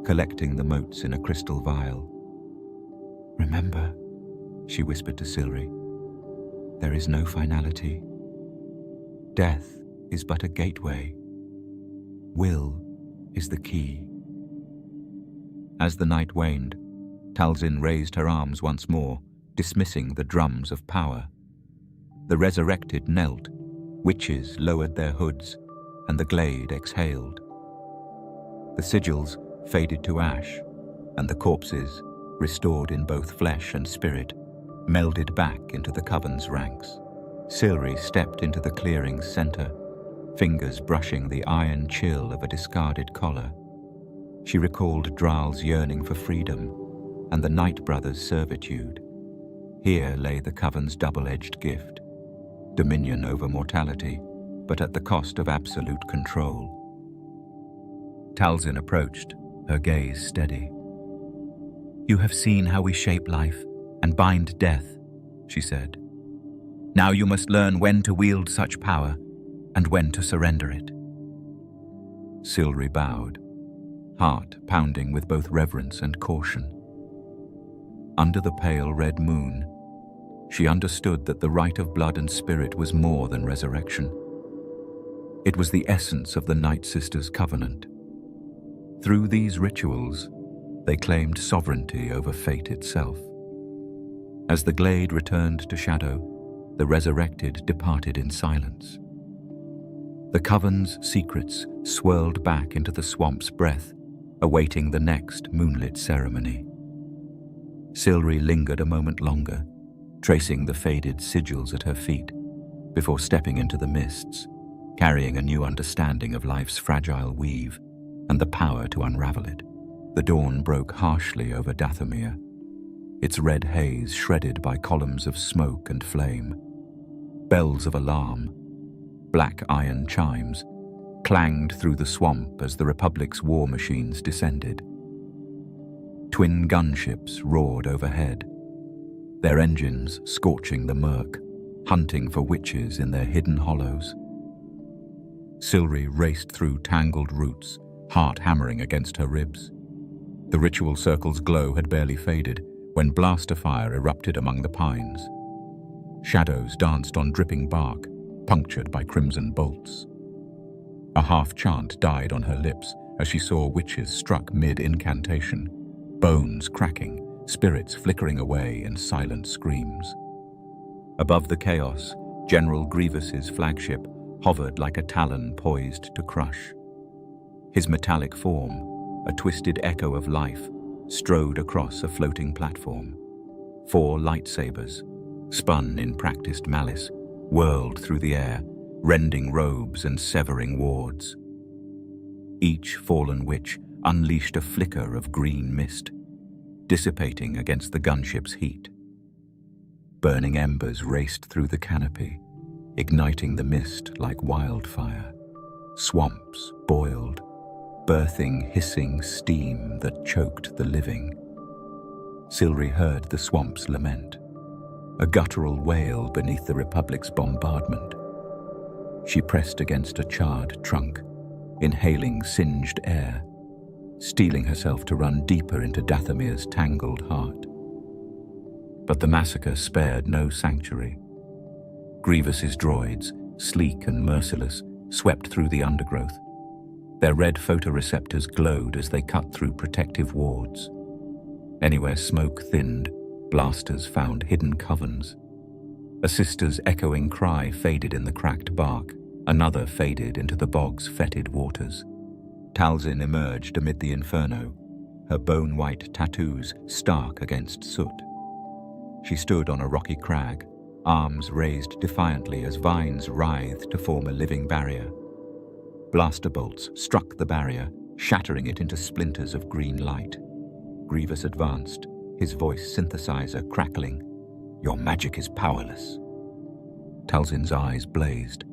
collecting the motes in a crystal vial. "Remember," she whispered to Silri, "there is no finality. Death is but a gateway. Will is the key." As the night waned, Talzin raised her arms once more, dismissing the drums of power. The resurrected knelt, witches lowered their hoods, and the glade exhaled. The sigils faded to ash, and the corpses, restored in both flesh and spirit, melded back into the Coven's ranks. Silri stepped into the clearing's center, fingers brushing the iron chill of a discarded collar. She recalled Draal's yearning for freedom and the Night Brothers' servitude. Here lay the Coven's double-edged gift, dominion over mortality, but at the cost of absolute control. Talzin approached, her gaze steady. "You have seen how we shape life and bind death," she said. "Now you must learn when to wield such power and when to surrender it." Silri bowed, heart pounding with both reverence and caution. Under the pale red moon, she understood that the rite of blood and spirit was more than resurrection. It was the essence of the Nightsisters' covenant. Through these rituals, they claimed sovereignty over fate itself. As the glade returned to shadow, the resurrected departed in silence. The Coven's secrets swirled back into the swamp's breath, awaiting the next moonlit ceremony. Silri lingered a moment longer, tracing the faded sigils at her feet, before stepping into the mists, carrying a new understanding of life's fragile weave and the power to unravel it. The dawn broke harshly over Dathomir, its red haze shredded by columns of smoke and flame. Bells of alarm, black iron chimes, clanged through the swamp as the Republic's war machines descended. Twin gunships roared overhead, their engines scorching the murk, hunting for witches in their hidden hollows. Silri raced through tangled roots, heart hammering against her ribs. The ritual circle's glow had barely faded when blaster fire erupted among the pines. Shadows danced on dripping bark, punctured by crimson bolts. A half-chant died on her lips as she saw witches struck mid-incantation, bones cracking, spirits flickering away in silent screams. Above the chaos, General Grievous's flagship hovered like a talon poised to crush. His metallic form, a twisted echo of life, strode across a floating platform. 4 lightsabers, spun in practiced malice, whirled through the air, rending robes and severing wards. Each fallen witch unleashed a flicker of green mist, dissipating against the gunship's heat. Burning embers raced through the canopy, igniting the mist like wildfire. Swamps boiled, birthing hissing steam that choked the living. Silri heard the swamp's lament, a guttural wail beneath the Republic's bombardment. She pressed against a charred trunk, inhaling singed air, steeling herself to run deeper into Dathomir's tangled heart. But the massacre spared no sanctuary. Grievous's droids, sleek and merciless, swept through the undergrowth, Their red photoreceptors glowed as they cut through protective wards. Anywhere smoke thinned, blasters found hidden covens. A sister's echoing cry faded in the cracked bark. Another faded into the bog's fetid waters. Talzin emerged amid the inferno, her bone-white tattoos stark against soot. She stood on a rocky crag, arms raised defiantly as vines writhed to form a living barrier. Blaster bolts struck the barrier, shattering it into splinters of green light. Grievous advanced, his voice synthesizer crackling. "Your magic is powerless." Talzin's eyes blazed.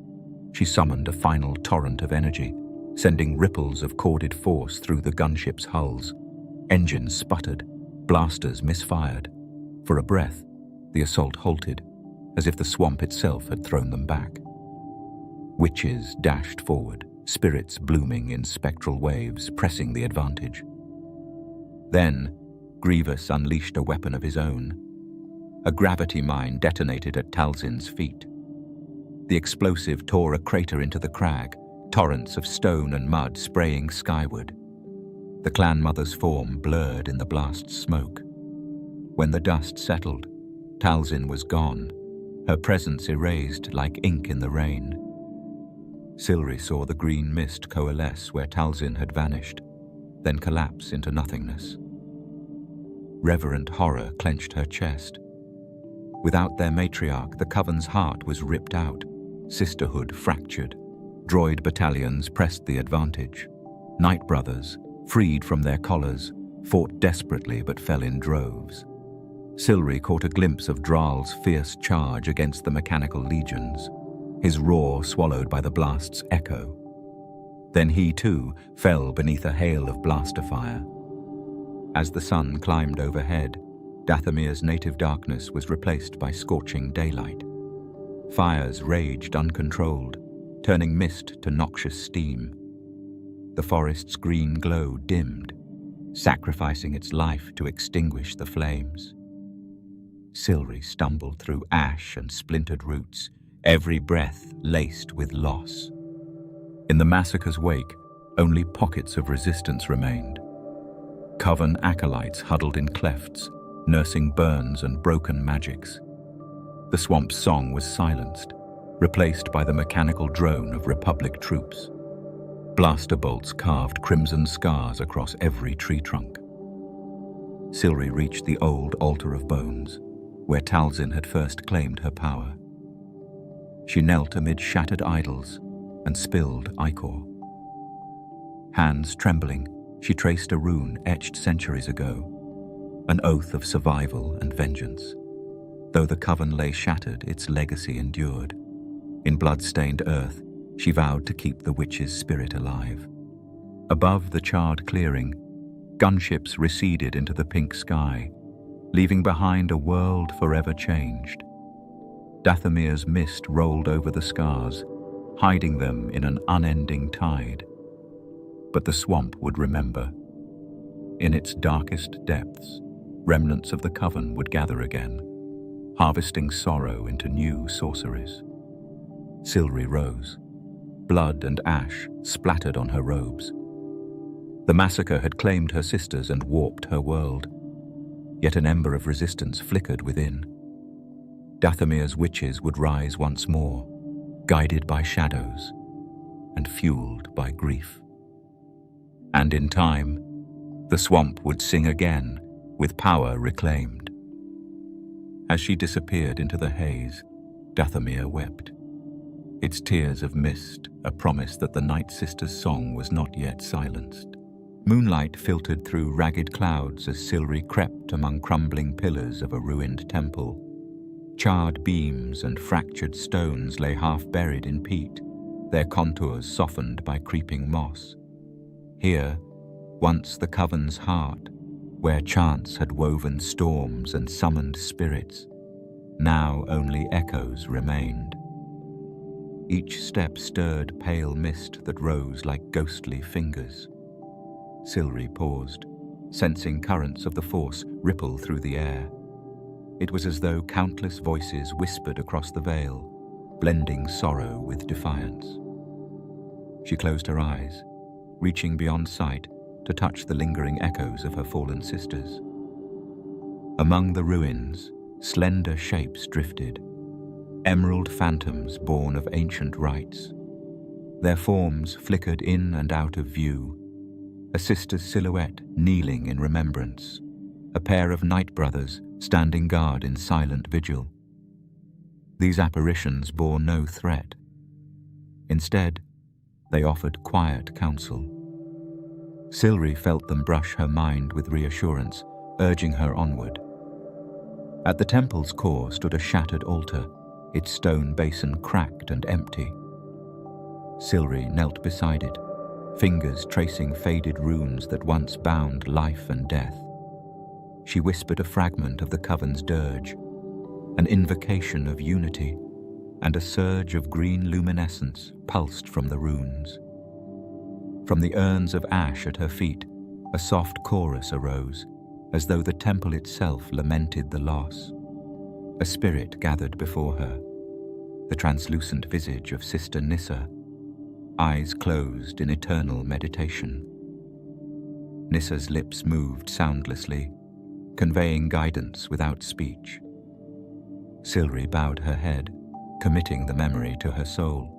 She summoned a final torrent of energy, sending ripples of corded force through the gunship's hulls. Engines sputtered, blasters misfired. For a breath, the assault halted, as if the swamp itself had thrown them back. Witches dashed forward, spirits blooming in spectral waves, pressing the advantage. Then, Grievous unleashed a weapon of his own. A gravity mine detonated at Talzin's feet. The explosive tore a crater into the crag, torrents of stone and mud spraying skyward. The clan mother's form blurred in the blast's smoke. When the dust settled, Talzin was gone, her presence erased like ink in the rain. Silri saw the green mist coalesce where Talzin had vanished, then collapse into nothingness. Reverent horror clenched her chest. Without their matriarch, the coven's heart was ripped out, sisterhood fractured. Droid battalions pressed the advantage. Nightbrothers, freed from their collars, fought desperately but fell in droves. Silri caught a glimpse of Draal's fierce charge against the mechanical legions, his roar swallowed by the blast's echo. Then he, too, fell beneath a hail of blaster fire. As the sun climbed overhead, Dathomir's native darkness was replaced by scorching daylight. Fires raged uncontrolled, turning mist to noxious steam. The forest's green glow dimmed, sacrificing its life to extinguish the flames. Silri stumbled through ash and splintered roots, every breath laced with loss. In the massacre's wake, only pockets of resistance remained. Coven acolytes huddled in clefts, nursing burns and broken Magicks. The swamp's song was silenced, replaced by the mechanical drone of Republic troops. Blaster bolts carved crimson scars across every tree trunk. Silri reached the old altar of bones, where Talzin had first claimed her power. She knelt amid shattered idols and spilled ichor. Hands trembling, she traced a rune etched centuries ago, an oath of survival and vengeance. Though the coven lay shattered, its legacy endured. In blood-stained earth, she vowed to keep the witch's spirit alive. Above the charred clearing, gunships receded into the pink sky, leaving behind a world forever changed. Dathomir's mist rolled over the scars, hiding them in an unending tide. But the swamp would remember. In its darkest depths, remnants of the coven would gather again, harvesting sorrow into new sorceries. Silri rose. Blood and ash splattered on her robes. The massacre had claimed her sisters and warped her world. Yet an ember of resistance flickered within. Dathomir's witches would rise once more, guided by shadows and fueled by grief. And in time, the swamp would sing again, with power reclaimed. As she disappeared into the haze, Dathomir wept. Its tears of mist, a promise that the Nightsisters' song was not yet silenced. Moonlight filtered through ragged clouds as Silri crept among crumbling pillars of a ruined temple. Charred beams and fractured stones lay half-buried in peat, their contours softened by creeping moss. Here, once the coven's heart, where chance had woven storms and summoned spirits, now only echoes remained. Each step stirred pale mist that rose like ghostly fingers. Silri paused, sensing currents of the Force ripple through the air. It was as though countless voices whispered across the veil, blending sorrow with defiance. She closed her eyes, reaching beyond sight to touch the lingering echoes of her fallen sisters. Among the ruins, slender shapes drifted, emerald phantoms born of ancient rites. Their forms flickered in and out of view, a sister's silhouette kneeling in remembrance, a pair of Nightbrothers standing guard in silent vigil. These apparitions bore no threat. Instead, they offered quiet counsel. Silri felt them brush her mind with reassurance, urging her onward. At the temple's core stood a shattered altar, its stone basin cracked and empty. Silri knelt beside it, fingers tracing faded runes that once bound life and death. She whispered a fragment of the Coven's dirge, an invocation of unity, and a surge of green luminescence pulsed from the runes. From the urns of ash at her feet, a soft chorus arose, as though the temple itself lamented the loss. A spirit gathered before her, the translucent visage of Sister Nissa, eyes closed in eternal meditation. Nissa's lips moved soundlessly, conveying guidance without speech. Silri bowed her head, committing the memory to her soul.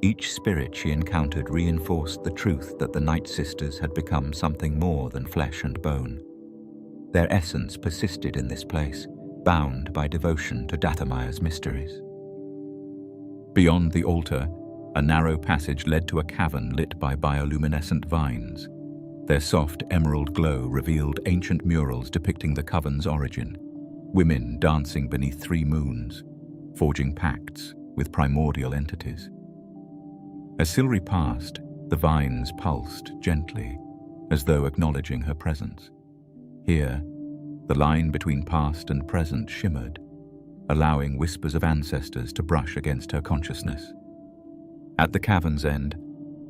Each spirit she encountered reinforced the truth that the Nightsisters had become something more than flesh and bone. Their essence persisted in this place, bound by devotion to Dathomir's mysteries. Beyond the altar, a narrow passage led to a cavern lit by bioluminescent vines. Their soft emerald glow revealed ancient murals depicting the Coven's origin, women dancing beneath 3 moons, forging pacts with primordial entities. As Silri passed, the vines pulsed gently, as though acknowledging her presence. Here, the line between past and present shimmered, allowing whispers of ancestors to brush against her consciousness. At the cavern's end,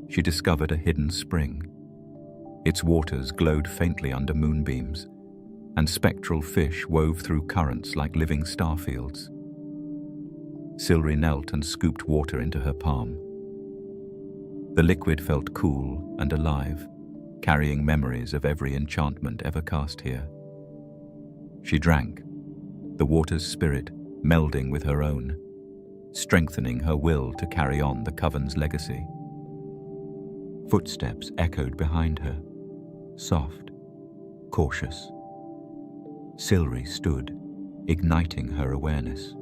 she discovered a hidden spring. Its waters glowed faintly under moonbeams, and spectral fish wove through currents like living starfields. Silri knelt and scooped water into her palm. The liquid felt cool and alive, carrying memories of every enchantment ever cast here. She drank, the water's spirit melding with her own, strengthening her will to carry on the Coven's legacy. Footsteps echoed behind her, soft, cautious. Silri stood, igniting her awareness.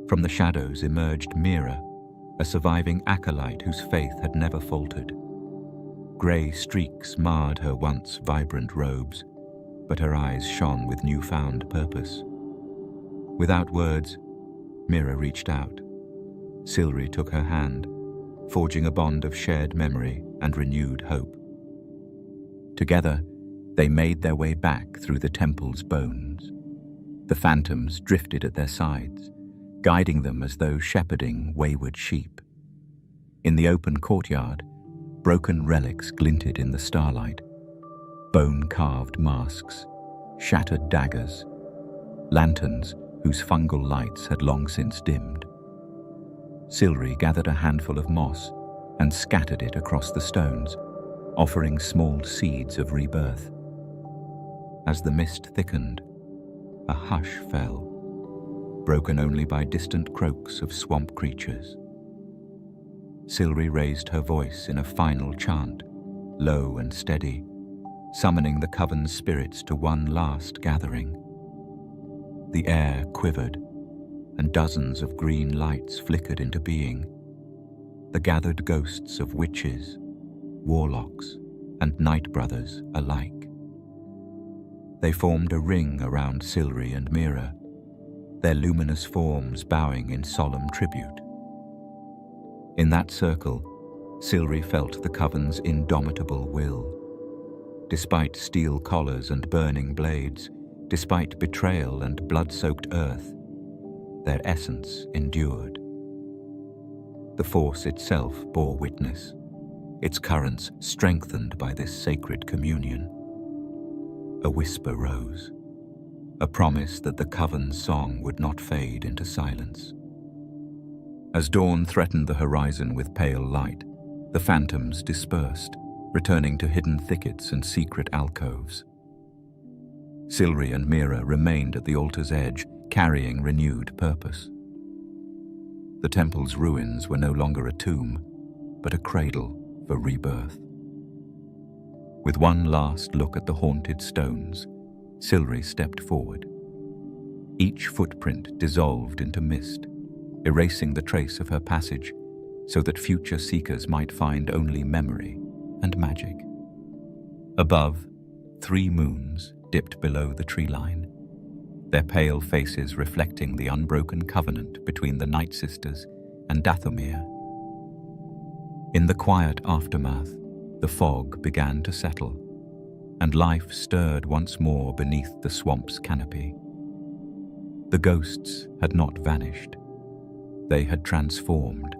From the shadows emerged Mira, a surviving acolyte whose faith had never faltered. Grey streaks marred her once vibrant robes, but her eyes shone with newfound purpose. Without words, Mira reached out. Silri took her hand, forging a bond of shared memory and renewed hope. Together, they made their way back through the temple's bones. The phantoms drifted at their sides, guiding them as though shepherding wayward sheep. In the open courtyard, broken relics glinted in the starlight. Bone-carved masks, shattered daggers, lanterns whose fungal lights had long since dimmed. Silri gathered a handful of moss and scattered it across the stones, offering small seeds of rebirth. As the mist thickened, a hush fell, broken only by distant croaks of swamp creatures. Silri raised her voice in a final chant, low and steady, summoning the Coven's spirits to one last gathering. The air quivered, and dozens of green lights flickered into being, the gathered ghosts of witches, warlocks, and Nightbrothers alike. They formed a ring around Silri and Mira, their luminous forms bowing in solemn tribute. In that circle, Silri felt the Coven's indomitable will. Despite steel collars and burning blades, despite betrayal and blood-soaked earth, their essence endured. The force itself bore witness, its currents strengthened by this sacred communion. A whisper rose, a promise that the Coven's song would not fade into silence. As dawn threatened the horizon with pale light, The phantoms dispersed, returning to hidden thickets and secret alcoves. Silri and Mira remained at the altar's edge, carrying renewed purpose. The temple's ruins were no longer a tomb, but a cradle for rebirth. With one last look at the haunted stones, Silri stepped forward. Each footprint dissolved into mist, erasing the trace of her passage so that future seekers might find only memory and magic. Above, 3 moons dipped below the tree line, their pale faces reflecting the unbroken covenant between the Nightsisters and Dathomir. In the quiet aftermath, the fog began to settle, and life stirred once more beneath the swamp's canopy. The ghosts had not vanished. They had transformed,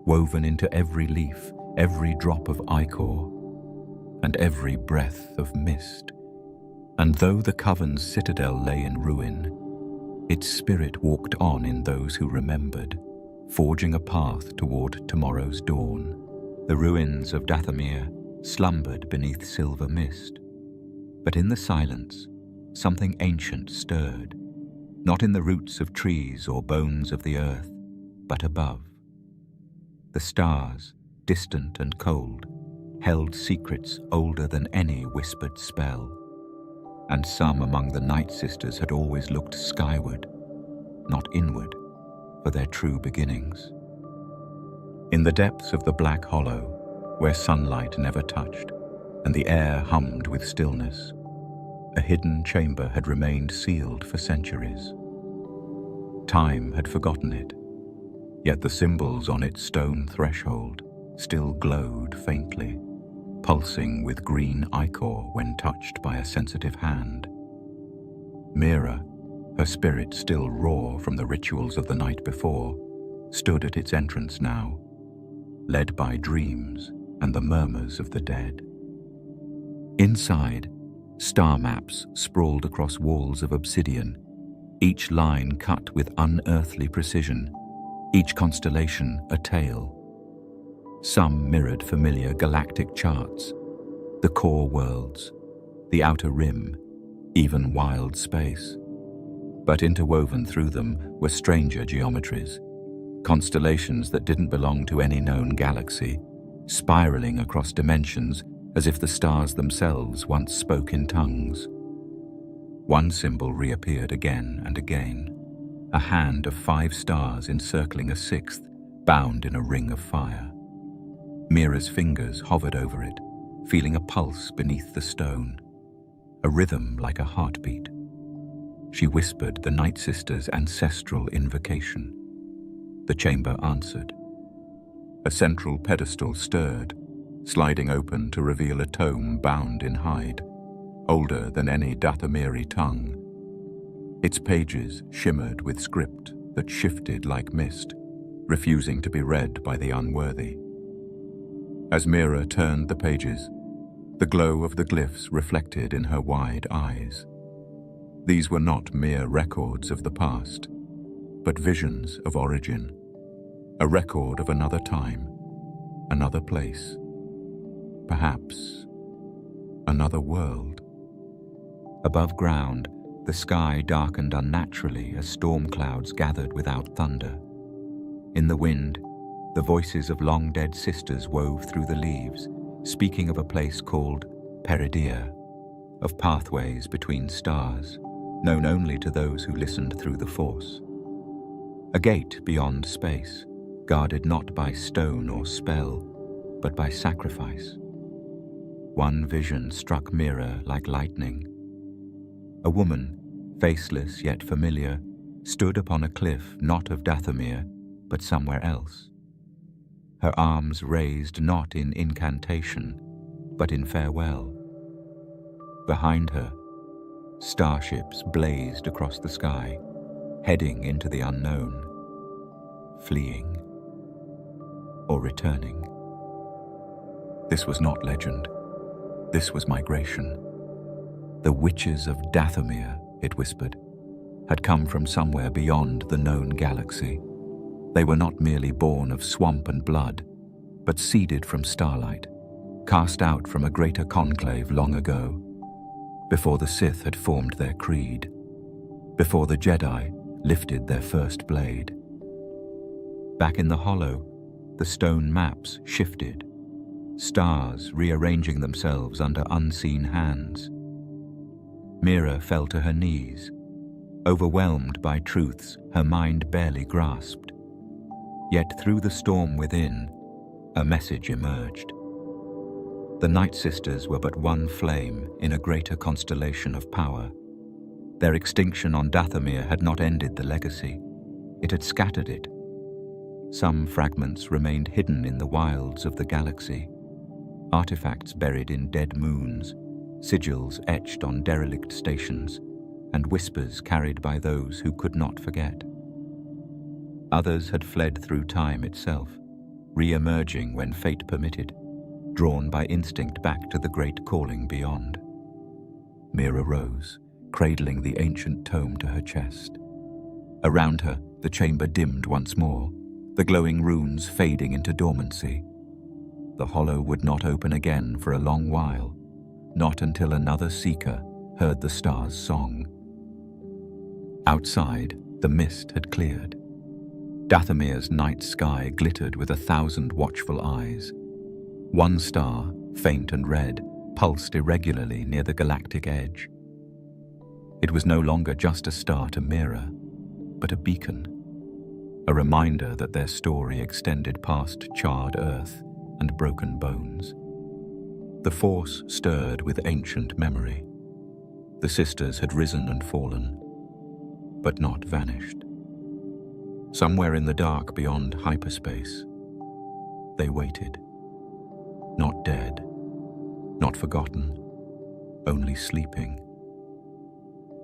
woven into every leaf, every drop of ichor, and every breath of mist. And though the Coven's citadel lay in ruin, its spirit walked on in those who remembered, forging a path toward tomorrow's dawn. The ruins of Dathomir slumbered beneath silver mist. But in the silence, something ancient stirred, not in the roots of trees or bones of the earth, but above. The stars, distant and cold, held secrets older than any whispered spell. And some among the Nightsisters had always looked skyward, not inward, for their true beginnings. In the depths of the black hollow, where sunlight never touched, and the air hummed with stillness, a hidden chamber had remained sealed for centuries. Time had forgotten it, yet the symbols on its stone threshold still glowed faintly, pulsing with green ichor when touched by a sensitive hand. Mira, her spirit still raw from the rituals of the night before, stood at its entrance now, led by dreams and the murmurs of the dead. Inside, star maps sprawled across walls of obsidian, each line cut with unearthly precision, each constellation a tale. Some mirrored familiar galactic charts, the core worlds, the outer rim, even wild space. But interwoven through them were stranger geometries, constellations that didn't belong to any known galaxy, spiraling across dimensions as if the stars themselves once spoke in tongues. One symbol reappeared again and again, a hand of 5 stars encircling a 6th, bound in a ring of fire. Mira's fingers hovered over it, feeling a pulse beneath the stone, a rhythm like a heartbeat. She whispered the Nightsisters' ancestral invocation. The chamber answered. A central pedestal stirred, sliding open to reveal a tome bound in hide, older than any Dathomiri tongue. Its pages shimmered with script that shifted like mist, refusing to be read by the unworthy. As Mira turned the pages, the glow of the glyphs reflected in her wide eyes. These were not mere records of the past, but visions of origin, a record of another time, another place, perhaps another world. Above ground, the sky darkened unnaturally as storm clouds gathered without thunder. In the wind, the voices of long-dead sisters wove through the leaves, speaking of a place called Peridea, of pathways between stars, known only to those who listened through the Force. A gate beyond space, guarded not by stone or spell, but by sacrifice. One vision struck Mira like lightning. A woman, faceless yet familiar, stood upon a cliff not of Dathomir, but somewhere else. Her arms raised not in incantation, but in farewell. Behind her, starships blazed across the sky, heading into the unknown, fleeing or returning. This was not legend. This was migration. The witches of Dathomir, it whispered, had come from somewhere beyond the known galaxy. They were not merely born of swamp and blood. but seeded from starlight, cast out from a greater conclave long ago, before the Sith had formed their creed, before the Jedi lifted their first blade. Back in the hollow, the stone maps shifted, stars rearranging themselves under unseen hands. Mira fell to her knees, overwhelmed by truths her mind barely grasped. Yet through the storm within, a message emerged. The Nightsisters were but one flame in a greater constellation of power. Their extinction on Dathomir had not ended the legacy. It had scattered it. Some fragments remained hidden in the wilds of the galaxy, artifacts buried in dead moons, sigils etched on derelict stations, and whispers carried by those who could not forget. Others had fled through time itself, re-emerging when fate permitted, drawn by instinct back to the great calling beyond. Mira rose, cradling the ancient tome to her chest. Around her, the chamber dimmed once more, the glowing runes fading into dormancy. The hollow would not open again for a long while, not until another seeker heard the stars' song. Outside, the mist had cleared. Dathomir's night sky glittered with 1,000 watchful eyes. One star, faint and red, pulsed irregularly near the galactic edge. It was no longer just a star to Mira, but a beacon, a reminder that their story extended past charred earth and broken bones. The Force stirred with ancient memory. The sisters had risen and fallen, but not vanished. Somewhere in the dark beyond hyperspace, they waited. Not dead, not forgotten, only sleeping.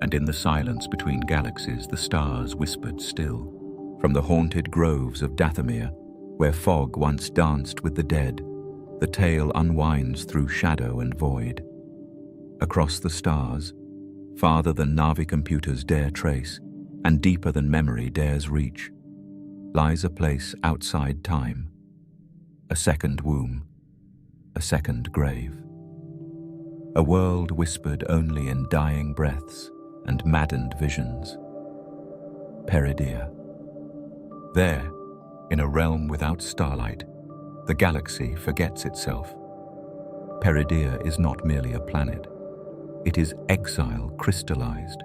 And in the silence between galaxies, the stars whispered still. From the haunted groves of Dathomir, where fog once danced with the dead, the tale unwinds through shadow and void. Across the stars, farther than Navi computers dare trace, and deeper than memory dares reach, lies a place outside time, a second womb, a second grave. A world whispered only in dying breaths and maddened visions. Peridea. There, in a realm without starlight, the galaxy forgets itself. Peridea is not merely a planet. It is exile crystallized.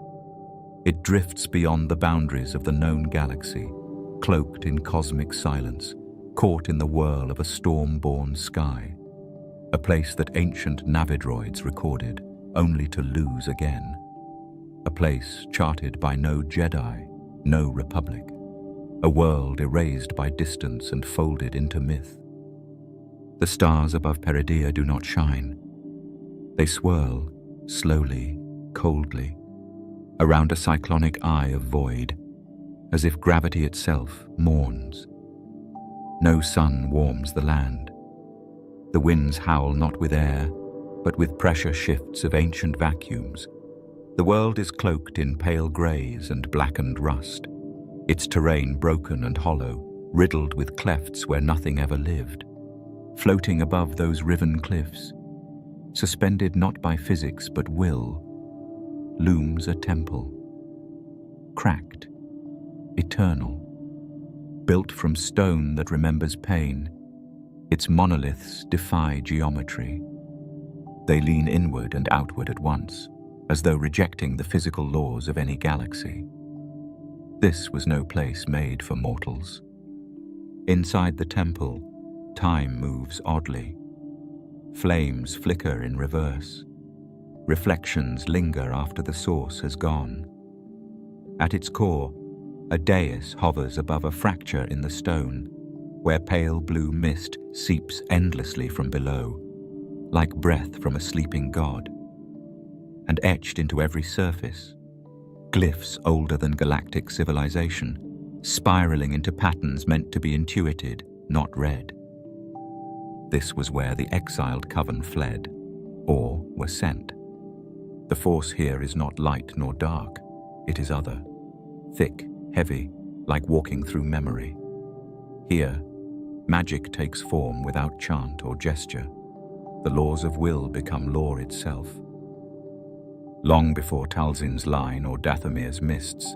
It drifts beyond the boundaries of the known galaxy, cloaked in cosmic silence, caught in the whirl of a storm-born sky. A place that ancient navidroids recorded, only to lose again. A place charted by no Jedi, no Republic. A world erased by distance and folded into myth. The stars above Peridea do not shine. They swirl, slowly, coldly, around a cyclonic eye of void, as if gravity itself mourns. No sun warms the land. The winds howl not with air, but with pressure shifts of ancient vacuums. The world is cloaked in pale greys and blackened rust, its terrain broken and hollow, riddled with clefts where nothing ever lived. Floating above those riven cliffs, suspended not by physics but will, looms a temple. Cracked, eternal, built from stone that remembers pain. Its monoliths defy geometry. They lean inward and outward at once, as though rejecting the physical laws of any galaxy. This was no place made for mortals. Inside the temple, time moves oddly. Flames flicker in reverse. Reflections linger after the source has gone. At its core, a dais hovers above a fracture in the stone, where pale blue mist seeps endlessly from below, like breath from a sleeping god. And etched into every surface, glyphs older than galactic civilization, spiraling into patterns meant to be intuited, not read. This was where the exiled coven fled, or were sent. The force here is not light nor dark, it is other, thick, heavy, like walking through memory. Here, Magick takes form without chant or gesture. The laws of will become law itself. Long before Talzin's line or Dathomir's mists,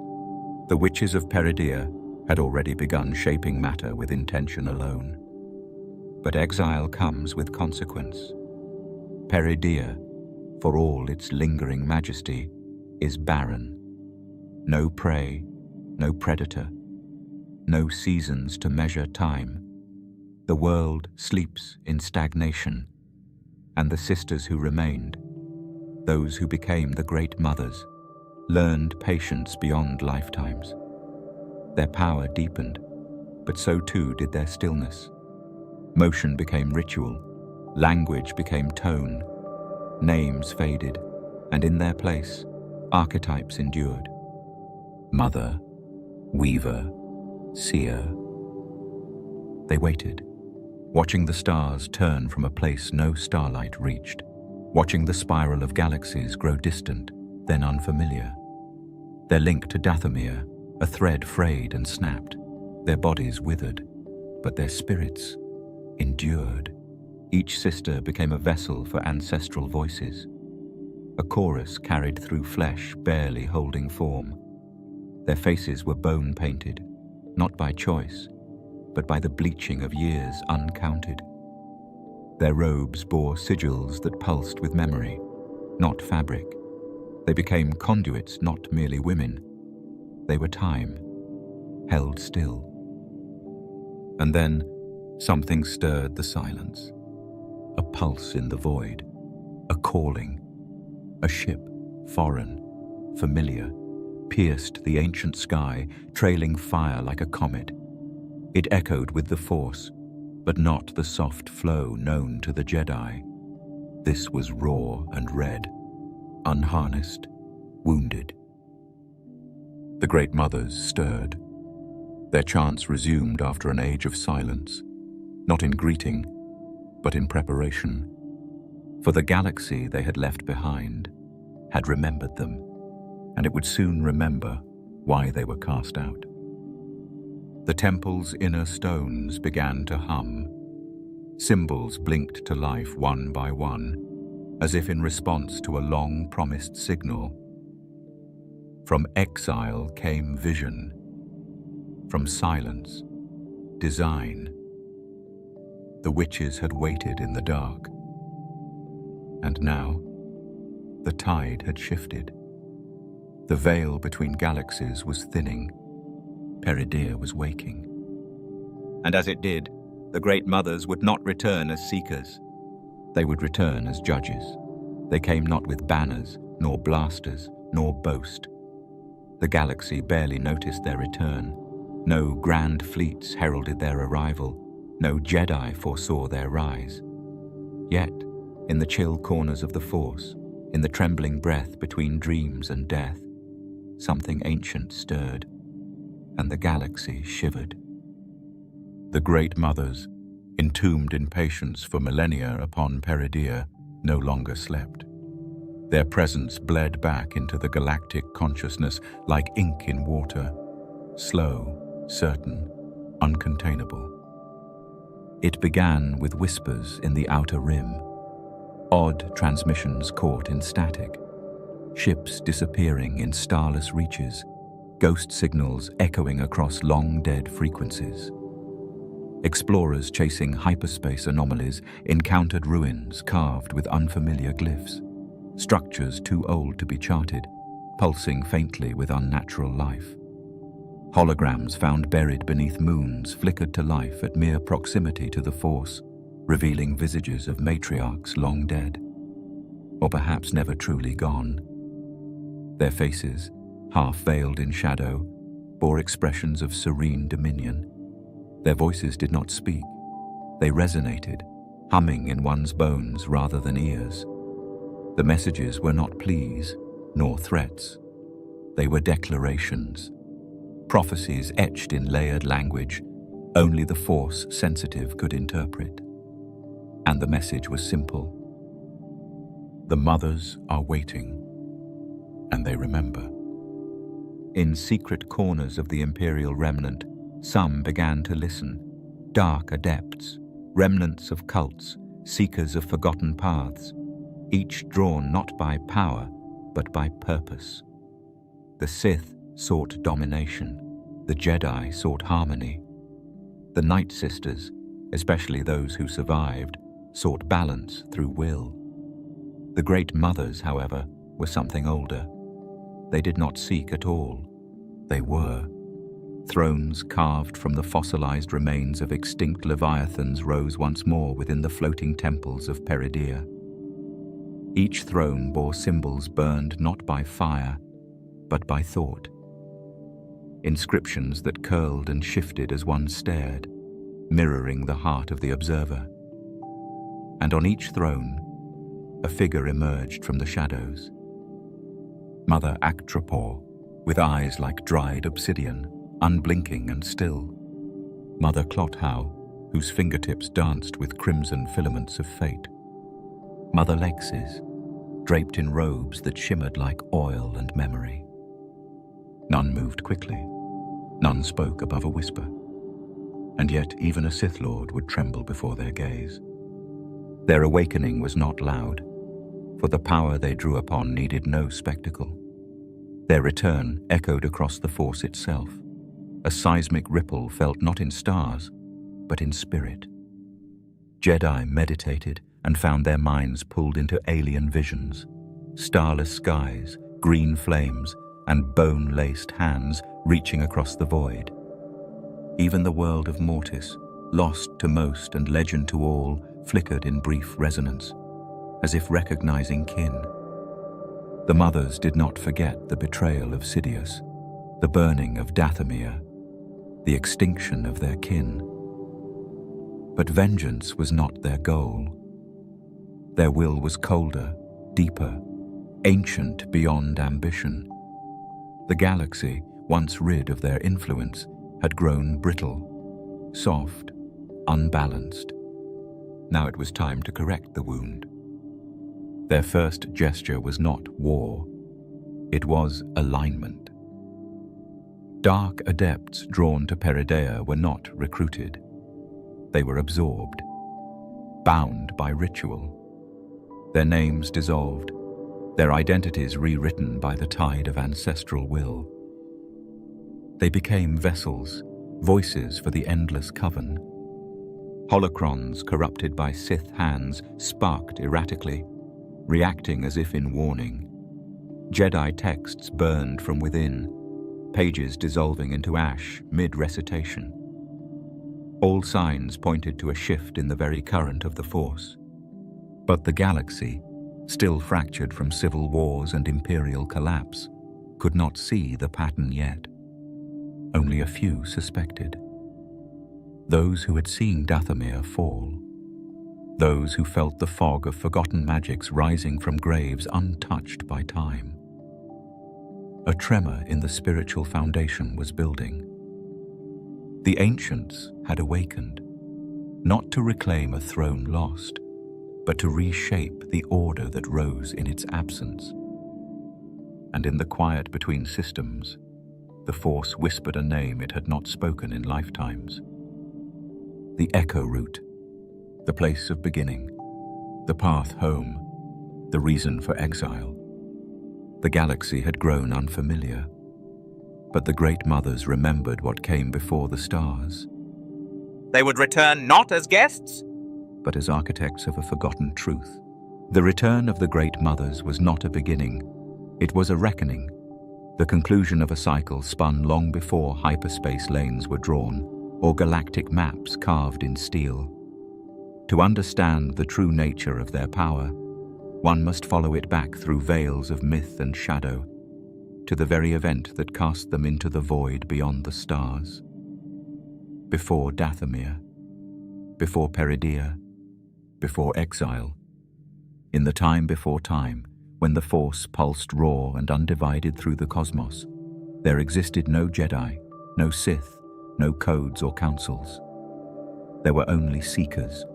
the witches of Peridea had already begun shaping matter with intention alone. But exile comes with consequence. Peridea, for all its lingering majesty, is barren. No prey, no predator, no seasons to measure time. The world sleeps in stagnation, and the sisters who remained, those who became the great mothers, learned patience beyond lifetimes. Their power deepened, but so too did their stillness. Motion became ritual, language became tone, names faded, and in their place, archetypes endured. Mother, weaver, seer. They waited, watching the stars turn from a place no starlight reached, watching the spiral of galaxies grow distant, then unfamiliar. Their link to Dathomir, a thread frayed and snapped. Their bodies withered, but their spirits endured. Each sister became a vessel for ancestral voices. A chorus carried through flesh, barely holding form. Their faces were bone-painted, not by choice, but by the bleaching of years uncounted. Their robes bore sigils that pulsed with memory, not fabric. They became conduits, not merely women. They were time, held still. And then something stirred the silence. A pulse in the void, a calling. A ship, foreign, familiar, pierced the ancient sky, trailing fire like a comet. It echoed with the Force, but not the soft flow known to the Jedi. This was raw and red, unharnessed, wounded. The Great Mothers stirred. Their chants resumed after an age of silence, not in greeting, but in preparation. For the galaxy they had left behind had remembered them, and it would soon remember why they were cast out. The temple's inner stones began to hum. Symbols blinked to life one by one, as if in response to a long-promised signal. From exile came vision. From silence, design. The witches had waited in the dark. And now, the tide had shifted. The veil between galaxies was thinning. Peridea was waking. And as it did, the Great Mothers would not return as seekers. They would return as judges. They came not with banners, nor blasters, nor boast. The galaxy barely noticed their return. No grand fleets heralded their arrival. No Jedi foresaw their rise. Yet, in the chill corners of the Force, in the trembling breath between dreams and death, something ancient stirred, and the galaxy shivered. The Great Mothers, entombed in patience for millennia upon Peridea, no longer slept. Their presence bled back into the galactic consciousness like ink in water, slow, certain, uncontainable. It began with whispers in the outer rim, odd transmissions caught in static, ships disappearing in starless reaches, ghost signals echoing across long-dead frequencies. Explorers chasing hyperspace anomalies encountered ruins carved with unfamiliar glyphs, structures too old to be charted, pulsing faintly with unnatural life. Holograms found buried beneath moons flickered to life at mere proximity to the Force, revealing visages of matriarchs long dead, or perhaps never truly gone. Their faces, half veiled in shadow, bore expressions of serene dominion. Their voices did not speak. They resonated, humming in one's bones rather than ears. The messages were not pleas, nor threats. They were declarations, prophecies etched in layered language only the Force sensitive could interpret. And the message was simple. The mothers are waiting, and they remember. In secret corners of the Imperial remnant, some began to listen, dark adepts, remnants of cults, seekers of forgotten paths, each drawn not by power, but by purpose. The Sith sought domination, the Jedi sought harmony. The Nightsisters, especially those who survived, sought balance through will. The Great Mothers, however, were something older. They did not seek at all. They were. Thrones carved from the fossilized remains of extinct leviathans rose once more within the floating temples of Peridea. Each throne bore symbols burned not by fire, but by thought. Inscriptions that curled and shifted as one stared, mirroring the heart of the observer. And on each throne, a figure emerged from the shadows. Mother Actropor, with eyes like dried obsidian, unblinking and still. Mother Clothau, whose fingertips danced with crimson filaments of fate. Mother Lexis, draped in robes that shimmered like oil and memory. None moved quickly. None spoke above a whisper. And yet even a Sith Lord would tremble before their gaze. Their awakening was not loud, for the power they drew upon needed no spectacle. Their return echoed across the Force itself, a seismic ripple felt not in stars, but in spirit. Jedi meditated and found their minds pulled into alien visions, starless skies, green flames, and bone-laced hands reaching across the void. Even the world of Mortis, lost to most and legend to all, flickered in brief resonance, as if recognizing kin. The mothers did not forget the betrayal of Sidious, the burning of Dathomir, the extinction of their kin. But vengeance was not their goal. Their will was colder, deeper, ancient beyond ambition. The galaxy, once rid of their influence, had grown brittle, soft, unbalanced. Now it was time to correct the wound. Their first gesture was not war. It was alignment. Dark adepts drawn to Peridea were not recruited. They were absorbed, bound by ritual. Their names dissolved, their identities rewritten by the tide of ancestral will. They became vessels, voices for the endless coven. Holocrons corrupted by Sith hands sparked erratically, reacting as if in warning. Jedi texts burned from within, pages dissolving into ash mid-recitation. All signs pointed to a shift in the very current of the Force. But the galaxy, still fractured from civil wars and imperial collapse, could not see the pattern yet. Only a few suspected. Those who had seen Dathomir fall. Those who felt the fog of forgotten magics rising from graves untouched by time. A tremor in the spiritual foundation was building. The ancients had awakened, not to reclaim a throne lost, but to reshape the order that rose in its absence. And in the quiet between systems, the Force whispered a name it had not spoken in lifetimes. The Echo Route, the place of beginning, the path home, the reason for exile. The galaxy had grown unfamiliar, but the Great Mothers remembered what came before the stars. They would return not as guests, but as architects of a forgotten truth. The return of the Great Mothers was not a beginning, it was a reckoning, the conclusion of a cycle spun long before hyperspace lanes were drawn, or galactic maps carved in steel. To understand the true nature of their power, one must follow it back through veils of myth and shadow, to the very event that cast them into the void beyond the stars. Before Dathomir, before Peridea, before Exile, in the time before time, when the Force pulsed raw and undivided through the cosmos, there existed no Jedi, no Sith, no codes or councils. There were only seekers,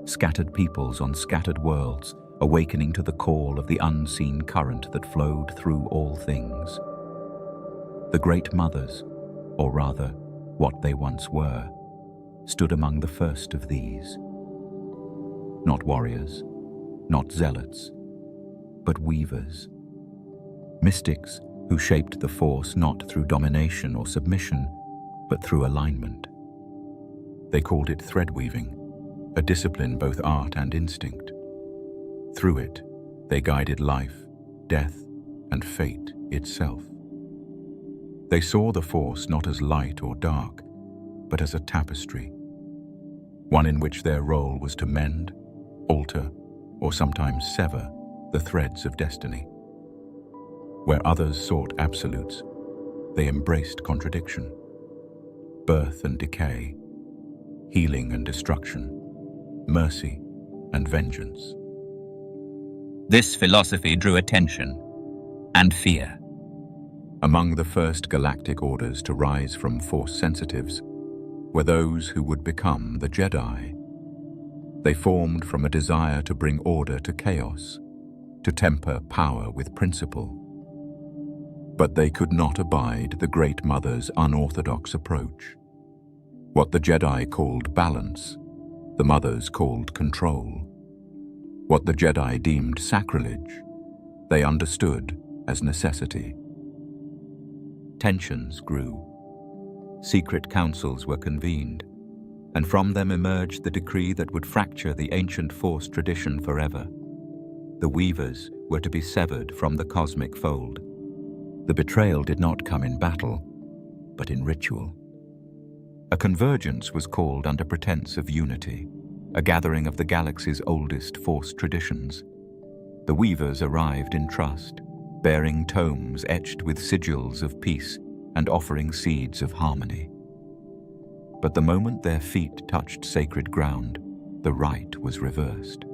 scattered peoples on scattered worlds, awakening to the call of the unseen current that flowed through all things. The Great Mothers, or rather, what they once were, stood among the first of these. Not warriors, not zealots, but weavers. Mystics who shaped the Force not through domination or submission, but through alignment. They called it thread weaving, a discipline both art and instinct. Through it, they guided life, death, and fate itself. They saw the Force not as light or dark, but as a tapestry, one in which their role was to mend, alter, or sometimes sever the threads of destiny. Where others sought absolutes, they embraced contradiction, birth and decay, healing and destruction, mercy and vengeance. This philosophy drew attention and fear. Among the first galactic orders to rise from Force sensitives were those who would become the Jedi. They formed from a desire to bring order to chaos, to temper power with principle. But they could not abide the Great Mother's unorthodox approach. What the Jedi called balance, the Mothers called control. What the Jedi deemed sacrilege, they understood as necessity. Tensions grew. Secret councils were convened, and from them emerged the decree that would fracture the ancient Force tradition forever. The Weavers were to be severed from the cosmic fold. The betrayal did not come in battle, but in ritual. A convergence was called under pretense of unity, a gathering of the galaxy's oldest Force traditions. The Weavers arrived in trust, bearing tomes etched with sigils of peace and offering seeds of harmony. But the moment their feet touched sacred ground, the rite was reversed.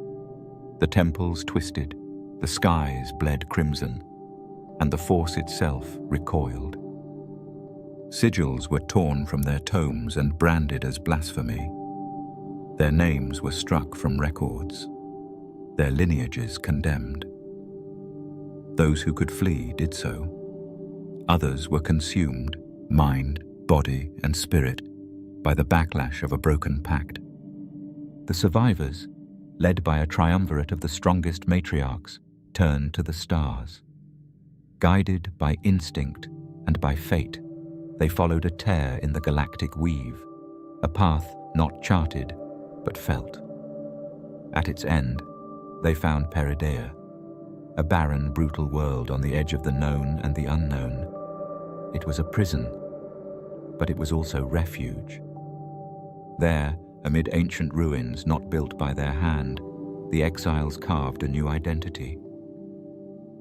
The temples twisted, the skies bled crimson, and the Force itself recoiled. Sigils were torn from their tomes and branded as blasphemy. Their names were struck from records, their lineages condemned. Those who could flee did so. Others were consumed, mind, body, and spirit, by the backlash of a broken pact. The survivors, led by a triumvirate of the strongest matriarchs, turned to the stars. Guided by instinct and by fate, they followed a tear in the galactic weave, a path not charted, but felt. At its end, they found Peridea, a barren, brutal world on the edge of the known and the unknown. It was a prison, but it was also refuge. There, amid ancient ruins not built by their hand, the exiles carved a new identity.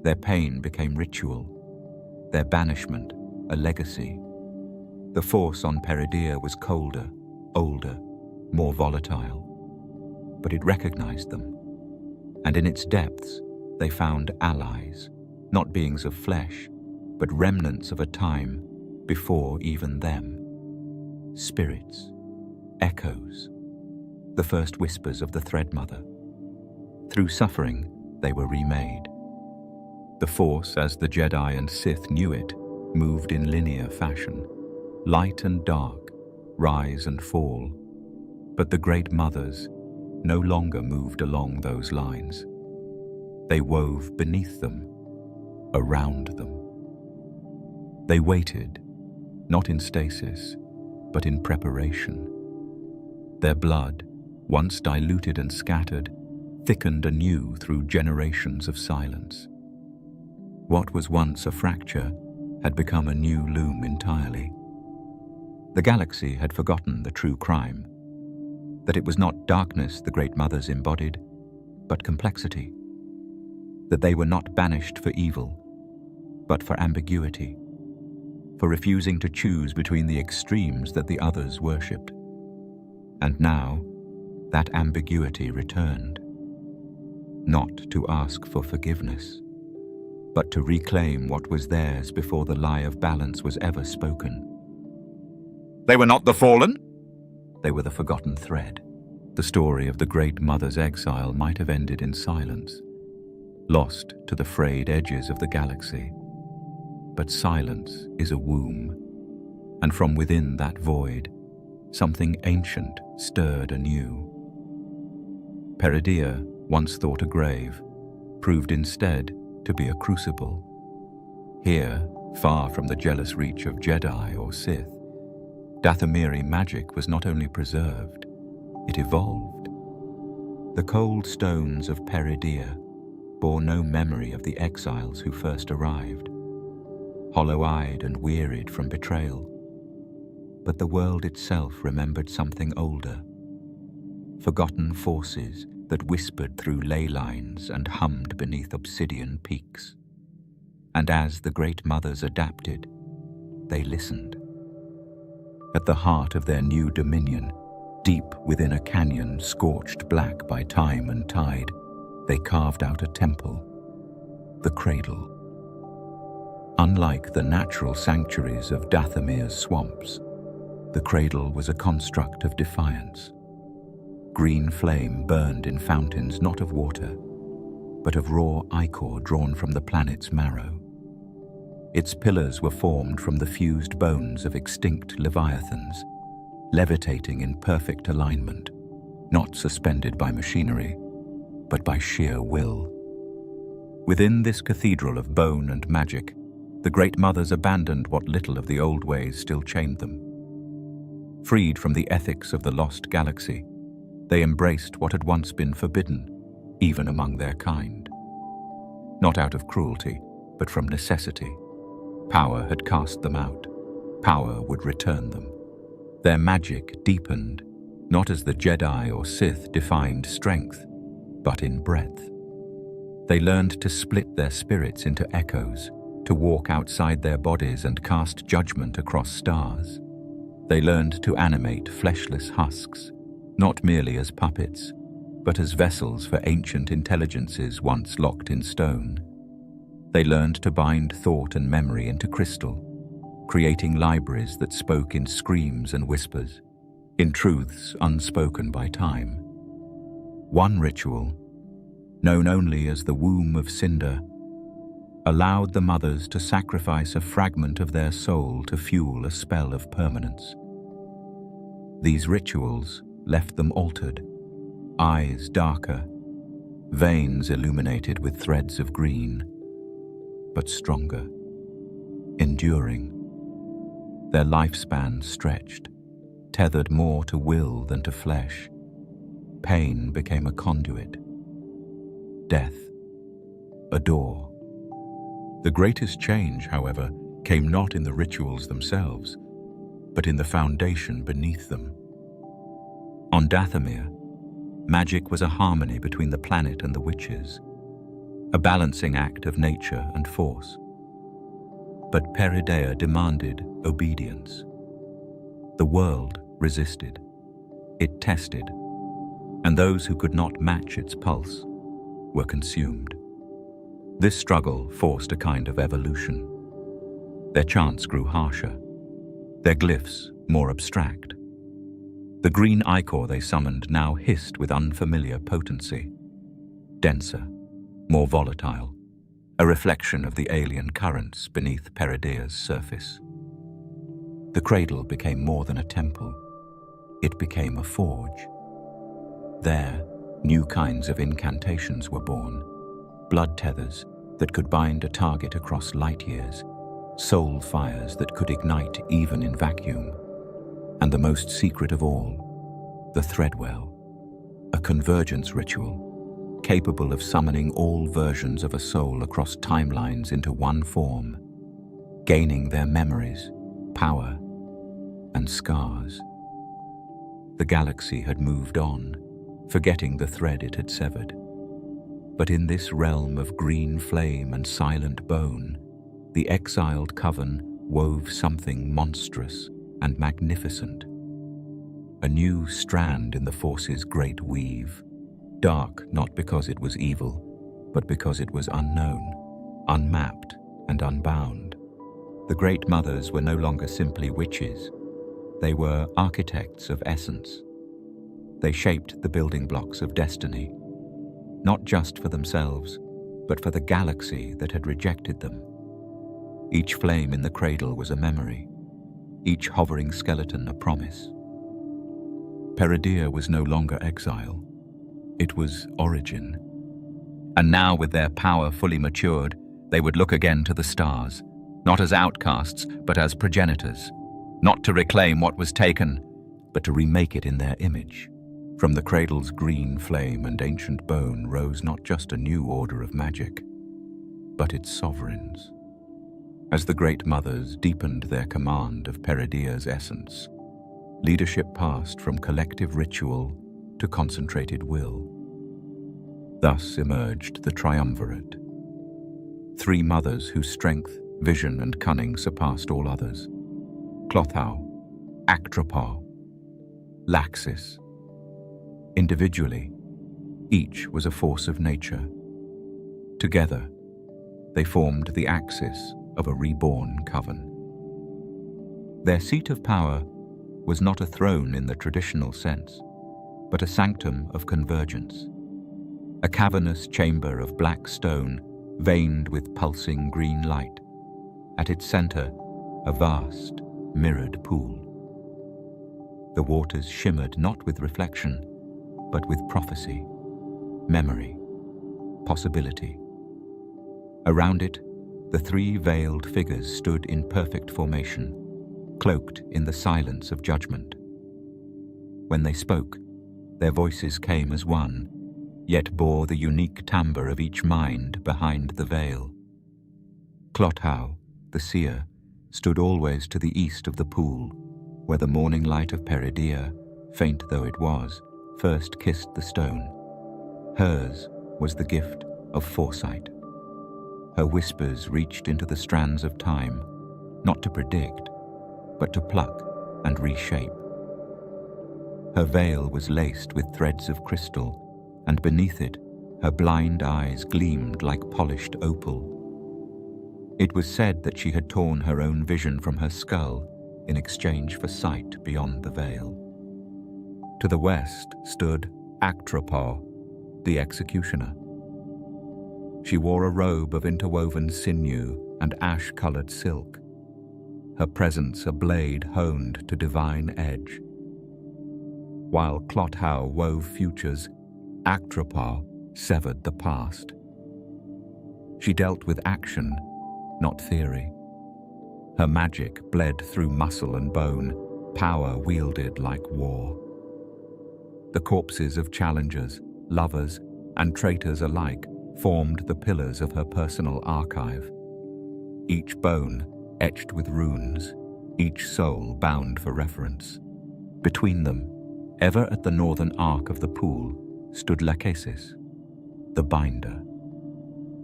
Their pain became ritual, their banishment a legacy. The Force on Peridea was colder, older, more volatile, but it recognized them, and in its depths they found allies, not beings of flesh, but remnants of a time before even them. Spirits, echoes, the first whispers of the Thread Mother. Through suffering, they were remade. The Force, as the Jedi and Sith knew it, moved in linear fashion, light and dark, rise and fall. But the Great Mothers no longer moved along those lines. They wove beneath them, around them. They waited, not in stasis, but in preparation. Their blood, once diluted and scattered, thickened anew through generations of silence. What was once a fracture had become a new loom entirely. The galaxy had forgotten the true crime, that it was not darkness the Great Mothers embodied, but complexity. That they were not banished for evil, but for ambiguity, for refusing to choose between the extremes that the others worshipped. And now, that ambiguity returned, not to ask for forgiveness, but to reclaim what was theirs before the lie of balance was ever spoken. They were not the fallen? They were the forgotten thread. The story of the Great Mother's exile might have ended in silence, lost to the frayed edges of the galaxy. But silence is a womb, and from within that void, something ancient stirred anew. Peridea, once thought a grave, proved instead to be a crucible. Here, far from the jealous reach of Jedi or Sith, Dathomiri magic was not only preserved, it evolved. The cold stones of Peridea bore no memory of the exiles who first arrived, hollow-eyed and wearied from betrayal. But the world itself remembered something older, forgotten forces that whispered through ley lines and hummed beneath obsidian peaks. And as the Great Mothers adapted, they listened. At the heart of their new dominion, deep within a canyon scorched black by time and tide, they carved out a temple, the Cradle. Unlike the natural sanctuaries of Dathomir's swamps, the Cradle was a construct of defiance. Green flame burned in fountains not of water, but of raw ichor drawn from the planet's marrow. Its pillars were formed from the fused bones of extinct leviathans, levitating in perfect alignment, not suspended by machinery, but by sheer will. Within this cathedral of bone and magic, the Great Mothers abandoned what little of the old ways still chained them. Freed from the ethics of the lost galaxy, they embraced what had once been forbidden, even among their kind. Not out of cruelty, but from necessity. Power had cast them out. Power would return them. Their magic deepened, not as the Jedi or Sith defined strength, but in breadth. They learned to split their spirits into echoes, to walk outside their bodies and cast judgment across stars. They learned to animate fleshless husks, not merely as puppets, but as vessels for ancient intelligences once locked in stone. They learned to bind thought and memory into crystal, creating libraries that spoke in screams and whispers, in truths unspoken by time. One ritual, known only as the womb of cinder, allowed the mothers to sacrifice a fragment of their soul to fuel a spell of permanence. These rituals left them altered, eyes darker, veins illuminated with threads of green, but stronger, enduring. Their lifespan stretched, tethered more to will than to flesh. Pain became a conduit. Death, a door. The greatest change, however, came not in the rituals themselves, but in the foundation beneath them. On Dathomir, magic was a harmony between the planet and the witches, a balancing act of nature and force. But Peridea demanded obedience. The world resisted. It tested, and those who could not match its pulse were consumed. This struggle forced a kind of evolution. Their chants grew harsher, their glyphs more abstract. The green ichor they summoned now hissed with unfamiliar potency, denser, more volatile, a reflection of the alien currents beneath Peridea's surface. The Cradle became more than a temple. It became a forge. There, new kinds of incantations were born, blood tethers that could bind a target across light years, soul fires that could ignite even in vacuum, and the most secret of all, the Threadwell, a convergence ritual capable of summoning all versions of a soul across timelines into one form, gaining their memories, power, and scars. The galaxy had moved on, forgetting the thread it had severed. But in this realm of green flame and silent bone, the exiled coven wove something monstrous and magnificent. A new strand in the Force's great weave, dark not because it was evil, but because it was unknown, unmapped, and unbound. The Great Mothers were no longer simply witches. They were architects of essence. They shaped the building blocks of destiny, not just for themselves, but for the galaxy that had rejected them. Each flame in the Cradle was a memory, each hovering skeleton a promise. Peridea was no longer exile. It was origin. And now, with their power fully matured, they would look again to the stars, not as outcasts, but as progenitors, not to reclaim what was taken, but to remake it in their image. From the Cradle's green flame and ancient bone rose not just a new order of magic, but its sovereigns. As the Great Mothers deepened their command of Peridea's essence, leadership passed from collective ritual to concentrated will. Thus emerged the triumvirate. 3 mothers whose strength, vision, and cunning surpassed all others. Clotho, Actropar, Laxis. Individually, each was a force of nature. Together, they formed the axis of a reborn coven. Their seat of power was not a throne in the traditional sense, but a sanctum of convergence. A cavernous chamber of black stone veined with pulsing green light. At its center, a vast, mirrored pool. The waters shimmered not with reflection, but with prophecy, memory, possibility. Around it, the 3 veiled figures stood in perfect formation, cloaked in the silence of judgment. When they spoke, their voices came as one, yet bore the unique timbre of each mind behind the veil. Clotho, the seer, stood always to the east of the pool, where the morning light of Peridea, faint though it was, first kissed the stone. Hers was the gift of foresight. Her whispers reached into the strands of time, not to predict, but to pluck and reshape. Her veil was laced with threads of crystal, and beneath it, her blind eyes gleamed like polished opal. It was said that she had torn her own vision from her skull in exchange for sight beyond the veil. To the west stood Actropar, the executioner. She wore a robe of interwoven sinew and ash-colored silk, her presence a blade honed to divine edge. While Clotho wove futures, Actropar severed the past. She dealt with action, not theory. Her magic bled through muscle and bone, power wielded like war. The corpses of challengers, lovers, and traitors alike formed the pillars of her personal archive. Each bone etched with runes, each soul bound for reference. Between them, ever at the northern arc of the pool, stood Lachesis, the binder,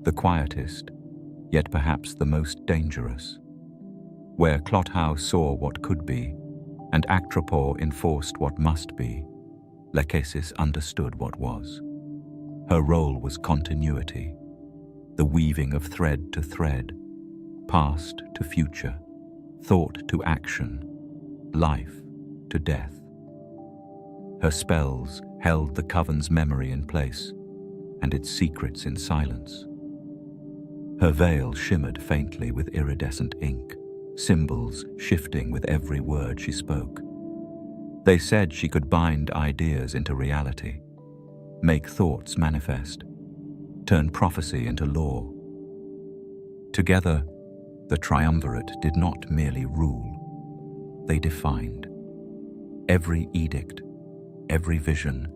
the quietest, yet perhaps the most dangerous. Where Clotho saw what could be, and Actropar enforced what must be, Lachesis understood what was. Her role was continuity, the weaving of thread to thread, past to future, thought to action, life to death. Her spells held the coven's memory in place, and its secrets in silence. Her veil shimmered faintly with iridescent ink, symbols shifting with every word she spoke. They said she could bind ideas into reality, make thoughts manifest, turn prophecy into law. Together, the triumvirate did not merely rule, they defined. Every edict, every vision,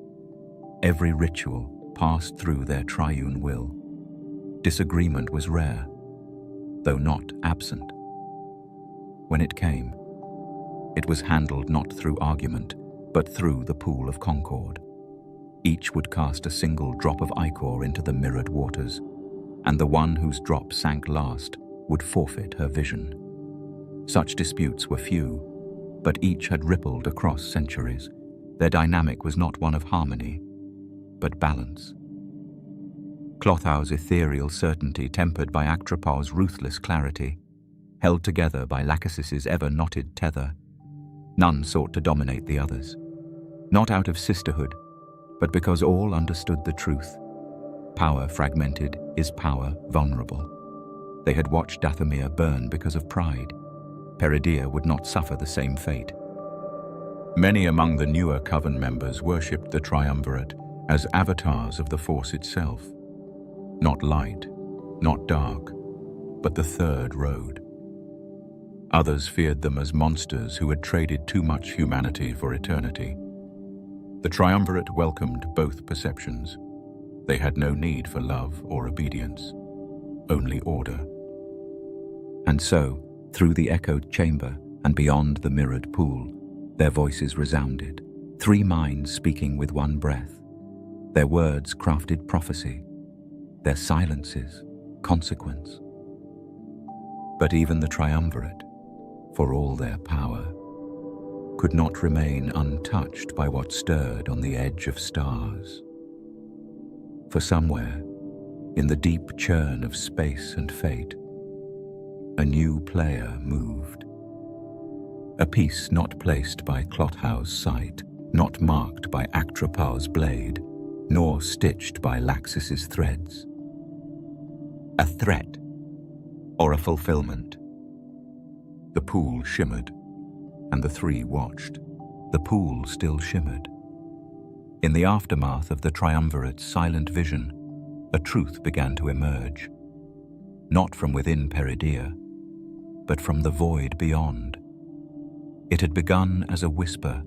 every ritual passed through their triune will. Disagreement was rare, though not absent. When it came, it was handled not through argument, but through the pool of concord. Each would cast a single drop of ichor into the mirrored waters, and the one whose drop sank last would forfeit her vision. Such disputes were few, but each had rippled across centuries. Their dynamic was not one of harmony, but balance. Clotho's ethereal certainty tempered by Actropar's ruthless clarity, held together by Lachesis's ever-knotted tether. None sought to dominate the others, not out of sisterhood, but because all understood the truth. Power fragmented is power vulnerable. They had watched Dathomir burn because of pride. Peridea would not suffer the same fate. Many among the newer Coven members worshipped the Triumvirate as avatars of the Force itself. Not light, not dark, but the third road. Others feared them as monsters who had traded too much humanity for eternity. The Triumvirate welcomed both perceptions. They had no need for love or obedience, only order. And so, through the echoed chamber and beyond the mirrored pool, their voices resounded, 3 minds speaking with one breath. Their words crafted prophecy, their silences consequence. But even the Triumvirate, for all their power, could not remain untouched by what stirred on the edge of stars. For somewhere, in the deep churn of space and fate, a new player moved. A piece not placed by Clotthow's sight, not marked by Actropal's blade, nor stitched by Laxis's threads. A threat, or a fulfillment. The pool shimmered, and the 3 watched. The pool still shimmered. In the aftermath of the Triumvirate's silent vision, a truth began to emerge. Not from within Peridea, but from the void beyond. It had begun as a whisper,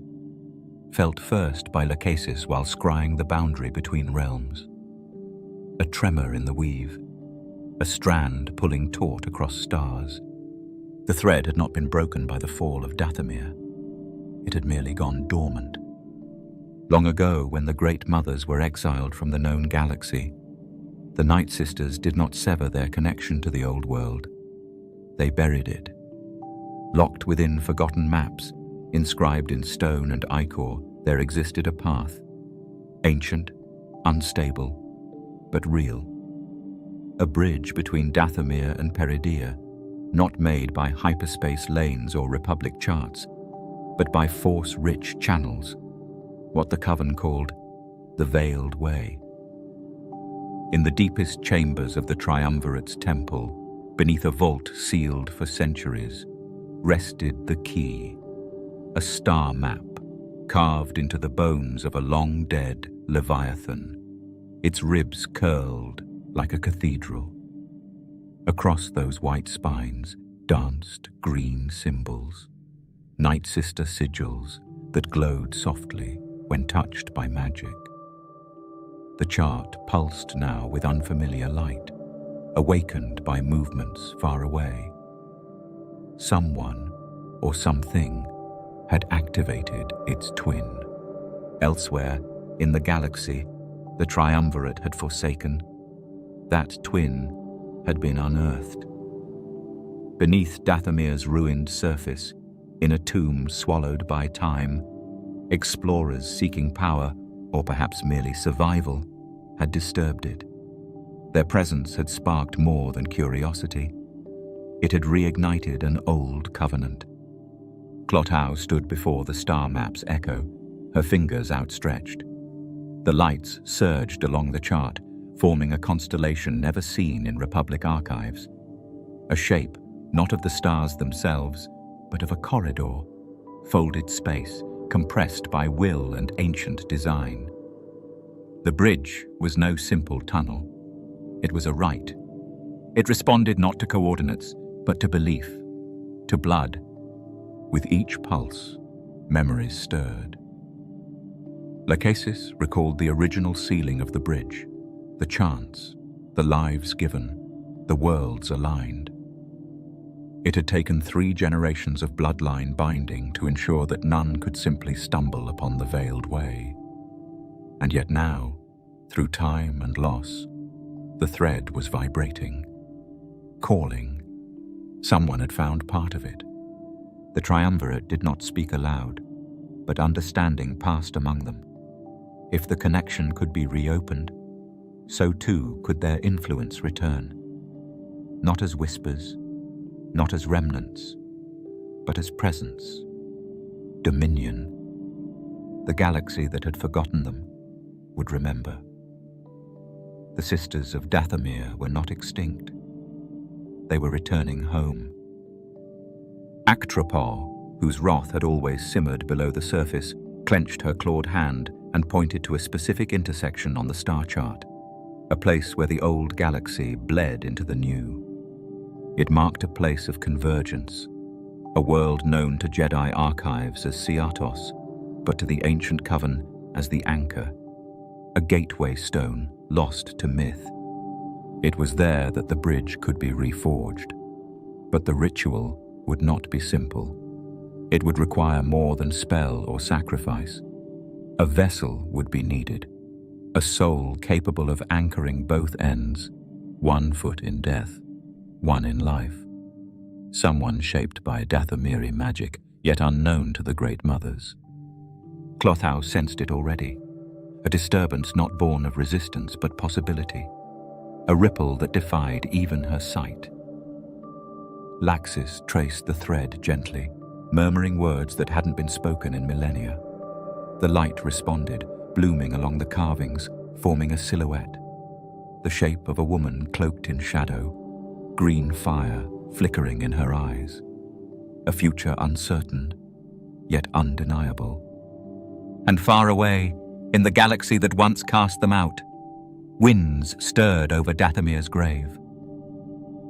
felt first by Lachesis while scrying the boundary between realms. A tremor in the weave, a strand pulling taut across stars. The thread had not been broken by the fall of Dathomir. It had merely gone dormant. Long ago, when the Great Mothers were exiled from the known galaxy, the Nightsisters did not sever their connection to the old world. They buried it. Locked within forgotten maps, inscribed in stone and ichor, there existed a path. Ancient, unstable, but real. A bridge between Dathomir and Peridea, not made by hyperspace lanes or Republic charts, but by force-rich channels, what the Coven called the Veiled Way. In the deepest chambers of the Triumvirate's temple, beneath a vault sealed for centuries, rested the key, a star map carved into the bones of a long-dead Leviathan, its ribs curled like a cathedral. Across those white spines danced green symbols, Nightsister sigils that glowed softly when touched by magic. The chart pulsed now with unfamiliar light, awakened by movements far away. Someone or something had activated its twin. Elsewhere, in the galaxy, the Triumvirate had forsaken. That twin had been unearthed. Beneath Dathomir's ruined surface, in a tomb swallowed by time, explorers seeking power, or perhaps merely survival, had disturbed it. Their presence had sparked more than curiosity. It had reignited an old covenant. Clothow stood before the star map's echo, her fingers outstretched. The lights surged along the chart, forming a constellation never seen in Republic archives. A shape, not of the stars themselves, but of a corridor, folded space, compressed by will and ancient design. The bridge was no simple tunnel. It was a rite. It responded not to coordinates, but to belief, to blood. With each pulse, memories stirred. Lachesis recalled the original sealing of the bridge, the chants, the lives given, the worlds aligned. It had taken 3 generations of bloodline binding to ensure that none could simply stumble upon the Veiled Way. And yet now, through time and loss, the thread was vibrating, calling. Someone had found part of it. The Triumvirate did not speak aloud, but understanding passed among them. If the connection could be reopened, so too could their influence return. Not as whispers, not as remnants, but as presence, dominion. The galaxy that had forgotten them would remember. The Sisters of Dathomir were not extinct. They were returning home. Actropal, whose wrath had always simmered below the surface, clenched her clawed hand and pointed to a specific intersection on the star chart, a place where the old galaxy bled into the new. It marked a place of convergence, a world known to Jedi archives as Seatos, but to the ancient coven as the Anchor, a gateway stone lost to myth. It was there that the bridge could be reforged. But the ritual would not be simple. It would require more than spell or sacrifice. A vessel would be needed, a soul capable of anchoring both ends, one foot in death, one in life. Someone shaped by Dathomiri magic, yet unknown to the Great Mothers. Clothow sensed it already, a disturbance not born of resistance but possibility, a ripple that defied even her sight. Laxis traced the thread gently, murmuring words that hadn't been spoken in millennia. The light responded, blooming along the carvings, forming a silhouette. The shape of a woman cloaked in shadow, green fire flickering in her eyes. A future uncertain, yet undeniable. And far away, in the galaxy that once cast them out, winds stirred over Dathomir's grave.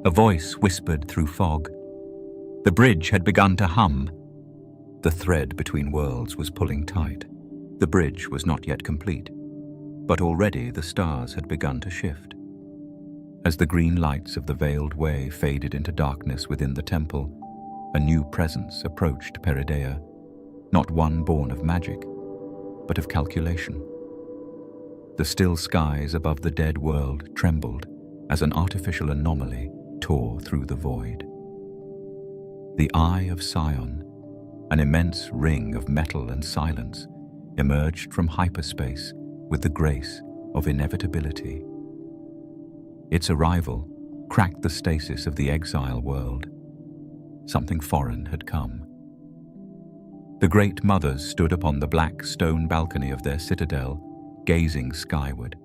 A voice whispered through fog. The bridge had begun to hum. The thread between worlds was pulling tight. The bridge was not yet complete, but already the stars had begun to shift. As the green lights of the veiled way faded into darkness within the temple, a new presence approached Peridea, not one born of magic, but of calculation. The still skies above the dead world trembled as an artificial anomaly tore through the void. The Eye of Sion, an immense ring of metal and silence, emerged from hyperspace with the grace of inevitability. Its arrival cracked the stasis of the Exile world. Something foreign had come. The Great Mothers stood upon the black stone balcony of their citadel, gazing skyward.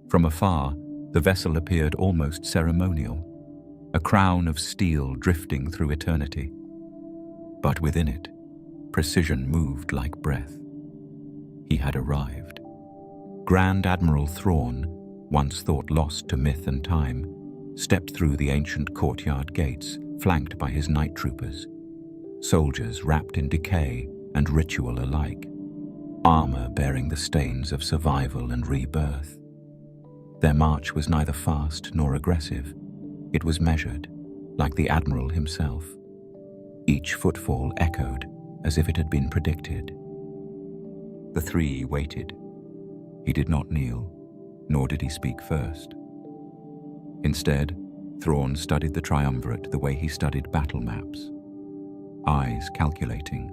From afar, the vessel appeared almost ceremonial, a crown of steel drifting through eternity. But within it, precision moved like breath. He had arrived. Grand Admiral Thrawn, once thought lost to myth and time, stepped through the ancient courtyard gates, flanked by his night troopers, soldiers wrapped in decay and ritual alike, armor bearing the stains of survival and rebirth. Their march was neither fast nor aggressive. It was measured, like the Admiral himself. Each footfall echoed as if it had been predicted. The three waited. He did not kneel, nor did he speak first. Instead, Thrawn studied the triumvirate the way he studied battle maps. Eyes calculating,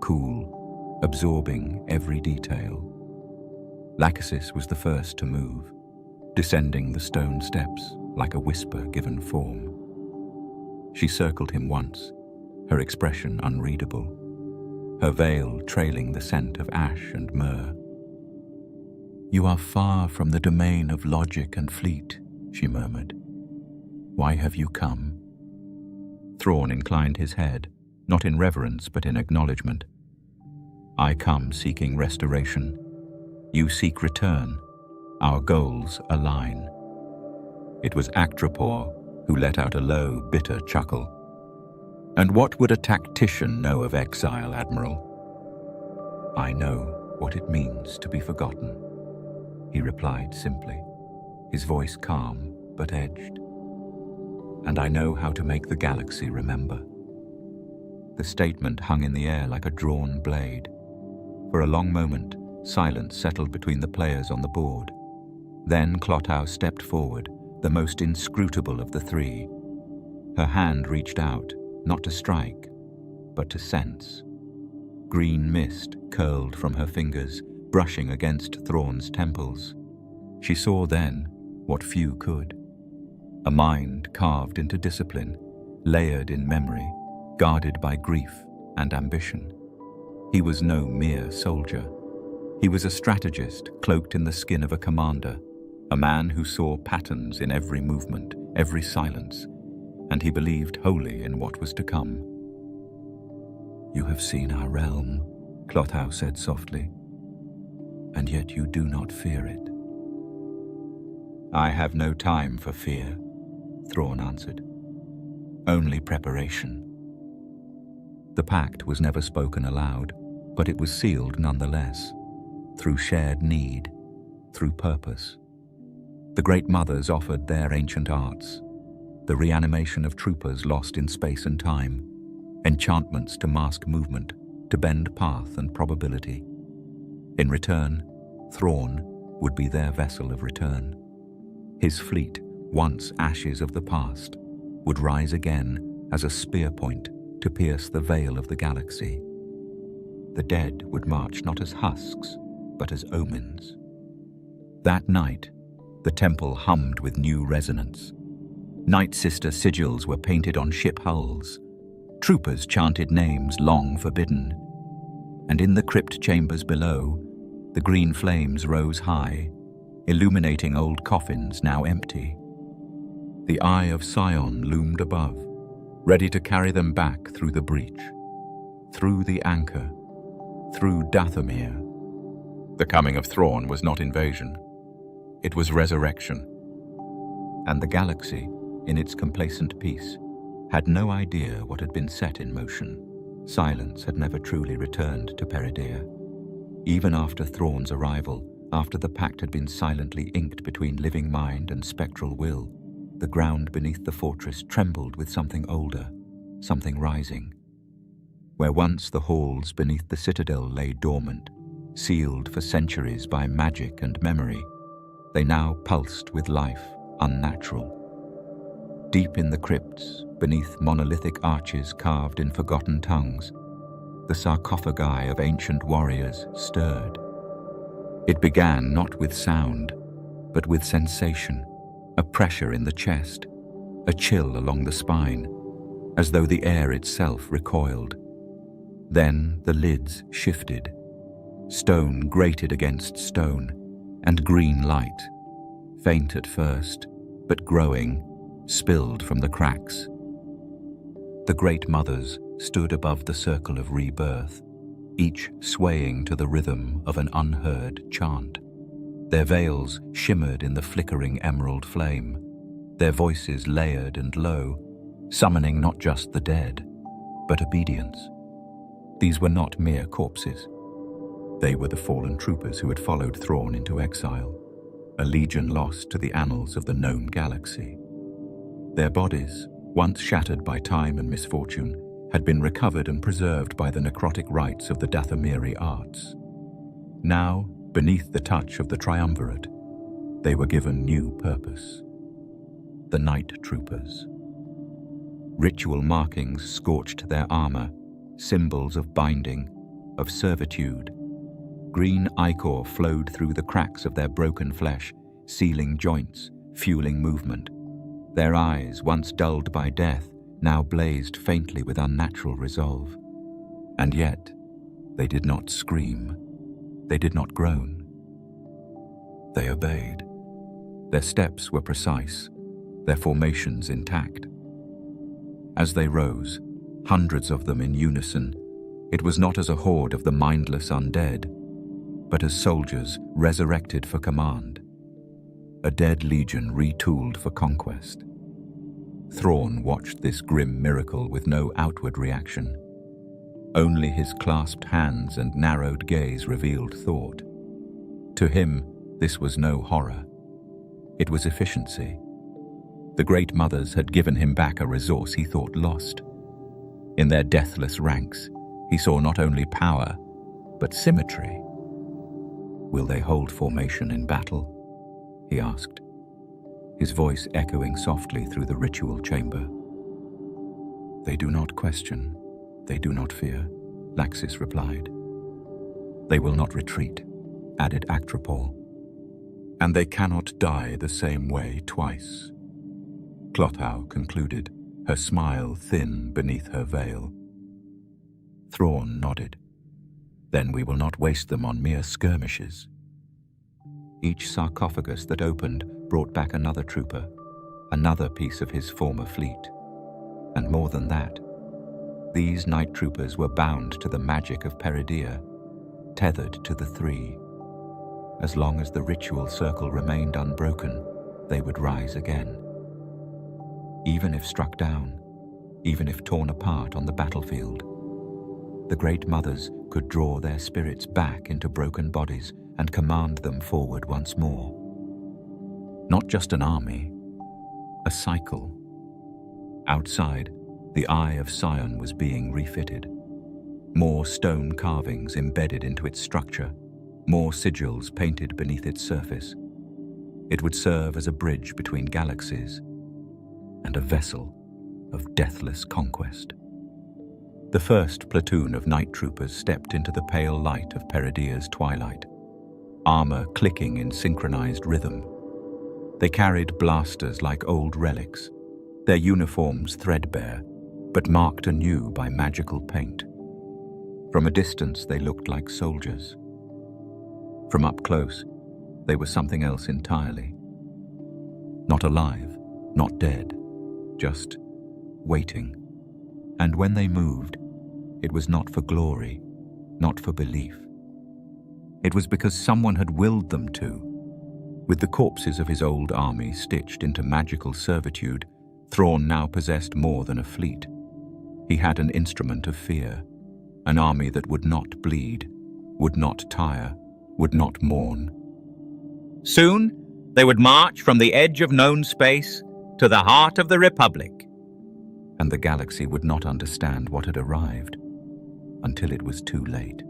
cool, absorbing every detail. Lachesis was the first to move, descending the stone steps like a whisper given form. She circled him once, her expression unreadable, her veil trailing the scent of ash and myrrh. "You are far from the domain of logic and fleet," she murmured. "Why have you come?" Thrawn inclined his head, not in reverence but in acknowledgement. "I come seeking restoration. You seek return. Our goals align." It was Actropor who let out a low, bitter chuckle. "And what would a tactician know of exile, Admiral?" "I know what it means to be forgotten," he replied simply, his voice calm but edged. "And I know how to make the galaxy remember." The statement hung in the air like a drawn blade. For a long moment, silence settled between the players on the board. Then Clothow stepped forward, the most inscrutable of the three. Her hand reached out, not to strike, but to sense. Green mist curled from her fingers, brushing against Thrawn's temples. She saw then what few could. A mind carved into discipline, layered in memory, guarded by grief and ambition. He was no mere soldier. He was a strategist cloaked in the skin of a commander, a man who saw patterns in every movement, every silence, and he believed wholly in what was to come. "You have seen our realm," Clothow said softly, "and yet you do not fear it." "I have no time for fear," Thrawn answered. "Only preparation." The pact was never spoken aloud, but it was sealed nonetheless, through shared need, through purpose. The Great Mothers offered their ancient arts, the reanimation of troopers lost in space and time, enchantments to mask movement, to bend path and probability. In return, Thrawn would be their vessel of return. His fleet, once ashes of the past, would rise again as a spear point to pierce the veil of the galaxy. The dead would march not as husks, but as omens. That night, the temple hummed with new resonance. Nightsister sigils were painted on ship hulls. Troopers chanted names long forbidden. And in the crypt chambers below, the green flames rose high, illuminating old coffins now empty. The Eye of Sion loomed above, ready to carry them back through the breach, through the anchor, through Dathomir. The coming of Thrawn was not invasion. It was resurrection. And the galaxy, in its complacent peace, had no idea what had been set in motion. Silence had never truly returned to Peridea. Even after Thrawn's arrival, after the pact had been silently inked between living mind and spectral will, the ground beneath the fortress trembled with something older, something rising. Where once the halls beneath the citadel lay dormant, sealed for centuries by magic and memory, they now pulsed with life, unnatural. Deep in the crypts, beneath monolithic arches carved in forgotten tongues, the sarcophagi of ancient warriors stirred. It began not with sound, but with sensation, a pressure in the chest, a chill along the spine, as though the air itself recoiled. Then the lids shifted. Stone grated against stone, and green light, faint at first, but growing, spilled from the cracks. The Great Mothers stood above the circle of rebirth, each swaying to the rhythm of an unheard chant. Their veils shimmered in the flickering emerald flame, their voices layered and low, summoning not just the dead, but obedience. These were not mere corpses. They were the fallen troopers who had followed Thrawn into exile, a legion lost to the annals of the known galaxy. Their bodies, once shattered by time and misfortune, had been recovered and preserved by the necrotic rites of the Dathomiri arts. Now, beneath the touch of the triumvirate, they were given new purpose. The Night Troopers. Ritual markings scorched their armor, symbols of binding, of servitude. Green ichor flowed through the cracks of their broken flesh, sealing joints, fueling movement. Their eyes, once dulled by death, now blazed faintly with unnatural resolve. And yet, they did not scream. They did not groan. They obeyed. Their steps were precise, their formations intact. As they rose, hundreds of them in unison, it was not as a horde of the mindless undead, but as soldiers resurrected for command. A dead legion retooled for conquest. Thrawn watched this grim miracle with no outward reaction. Only his clasped hands and narrowed gaze revealed thought. To him, this was no horror. It was efficiency. The Great Mothers had given him back a resource he thought lost. In their deathless ranks, he saw not only power, but symmetry. "Will they hold formation in battle?" he asked, his voice echoing softly through the ritual chamber. "They do not question, they do not fear," Laxis replied. "They will not retreat," added Actropol. "And they cannot die the same way twice," Clothow concluded, her smile thin beneath her veil. Thrawn nodded. "Then we will not waste them on mere skirmishes." Each sarcophagus that opened brought back another trooper, another piece of his former fleet. And more than that, These night troopers were bound to the magic of Peridea, tethered to the three. As long as the ritual circle remained unbroken, they would rise again. Even if struck down, even if torn apart on the battlefield, the Great Mothers could draw their spirits back into broken bodies and command them forward once more. Not just an army, a cycle. Outside, the Eye of Sion was being refitted. More stone carvings embedded into its structure, more sigils painted beneath its surface. It would serve as a bridge between galaxies and a vessel of deathless conquest. The first platoon of night troopers stepped into the pale light of Peridea's twilight, armor clicking in synchronized rhythm. They carried blasters like old relics, their uniforms threadbare, but marked anew by magical paint. From a distance, they looked like soldiers. From up close, they were something else entirely. Not alive, not dead, just waiting. And when they moved, it was not for glory, not for belief. It was because someone had willed them to. With the corpses of his old army stitched into magical servitude, Thrawn now possessed more than a fleet. He had an instrument of fear, an army that would not bleed, would not tire, would not mourn. Soon, they would march from the edge of known space to the heart of the Republic. And the galaxy would not understand what had arrived until it was too late.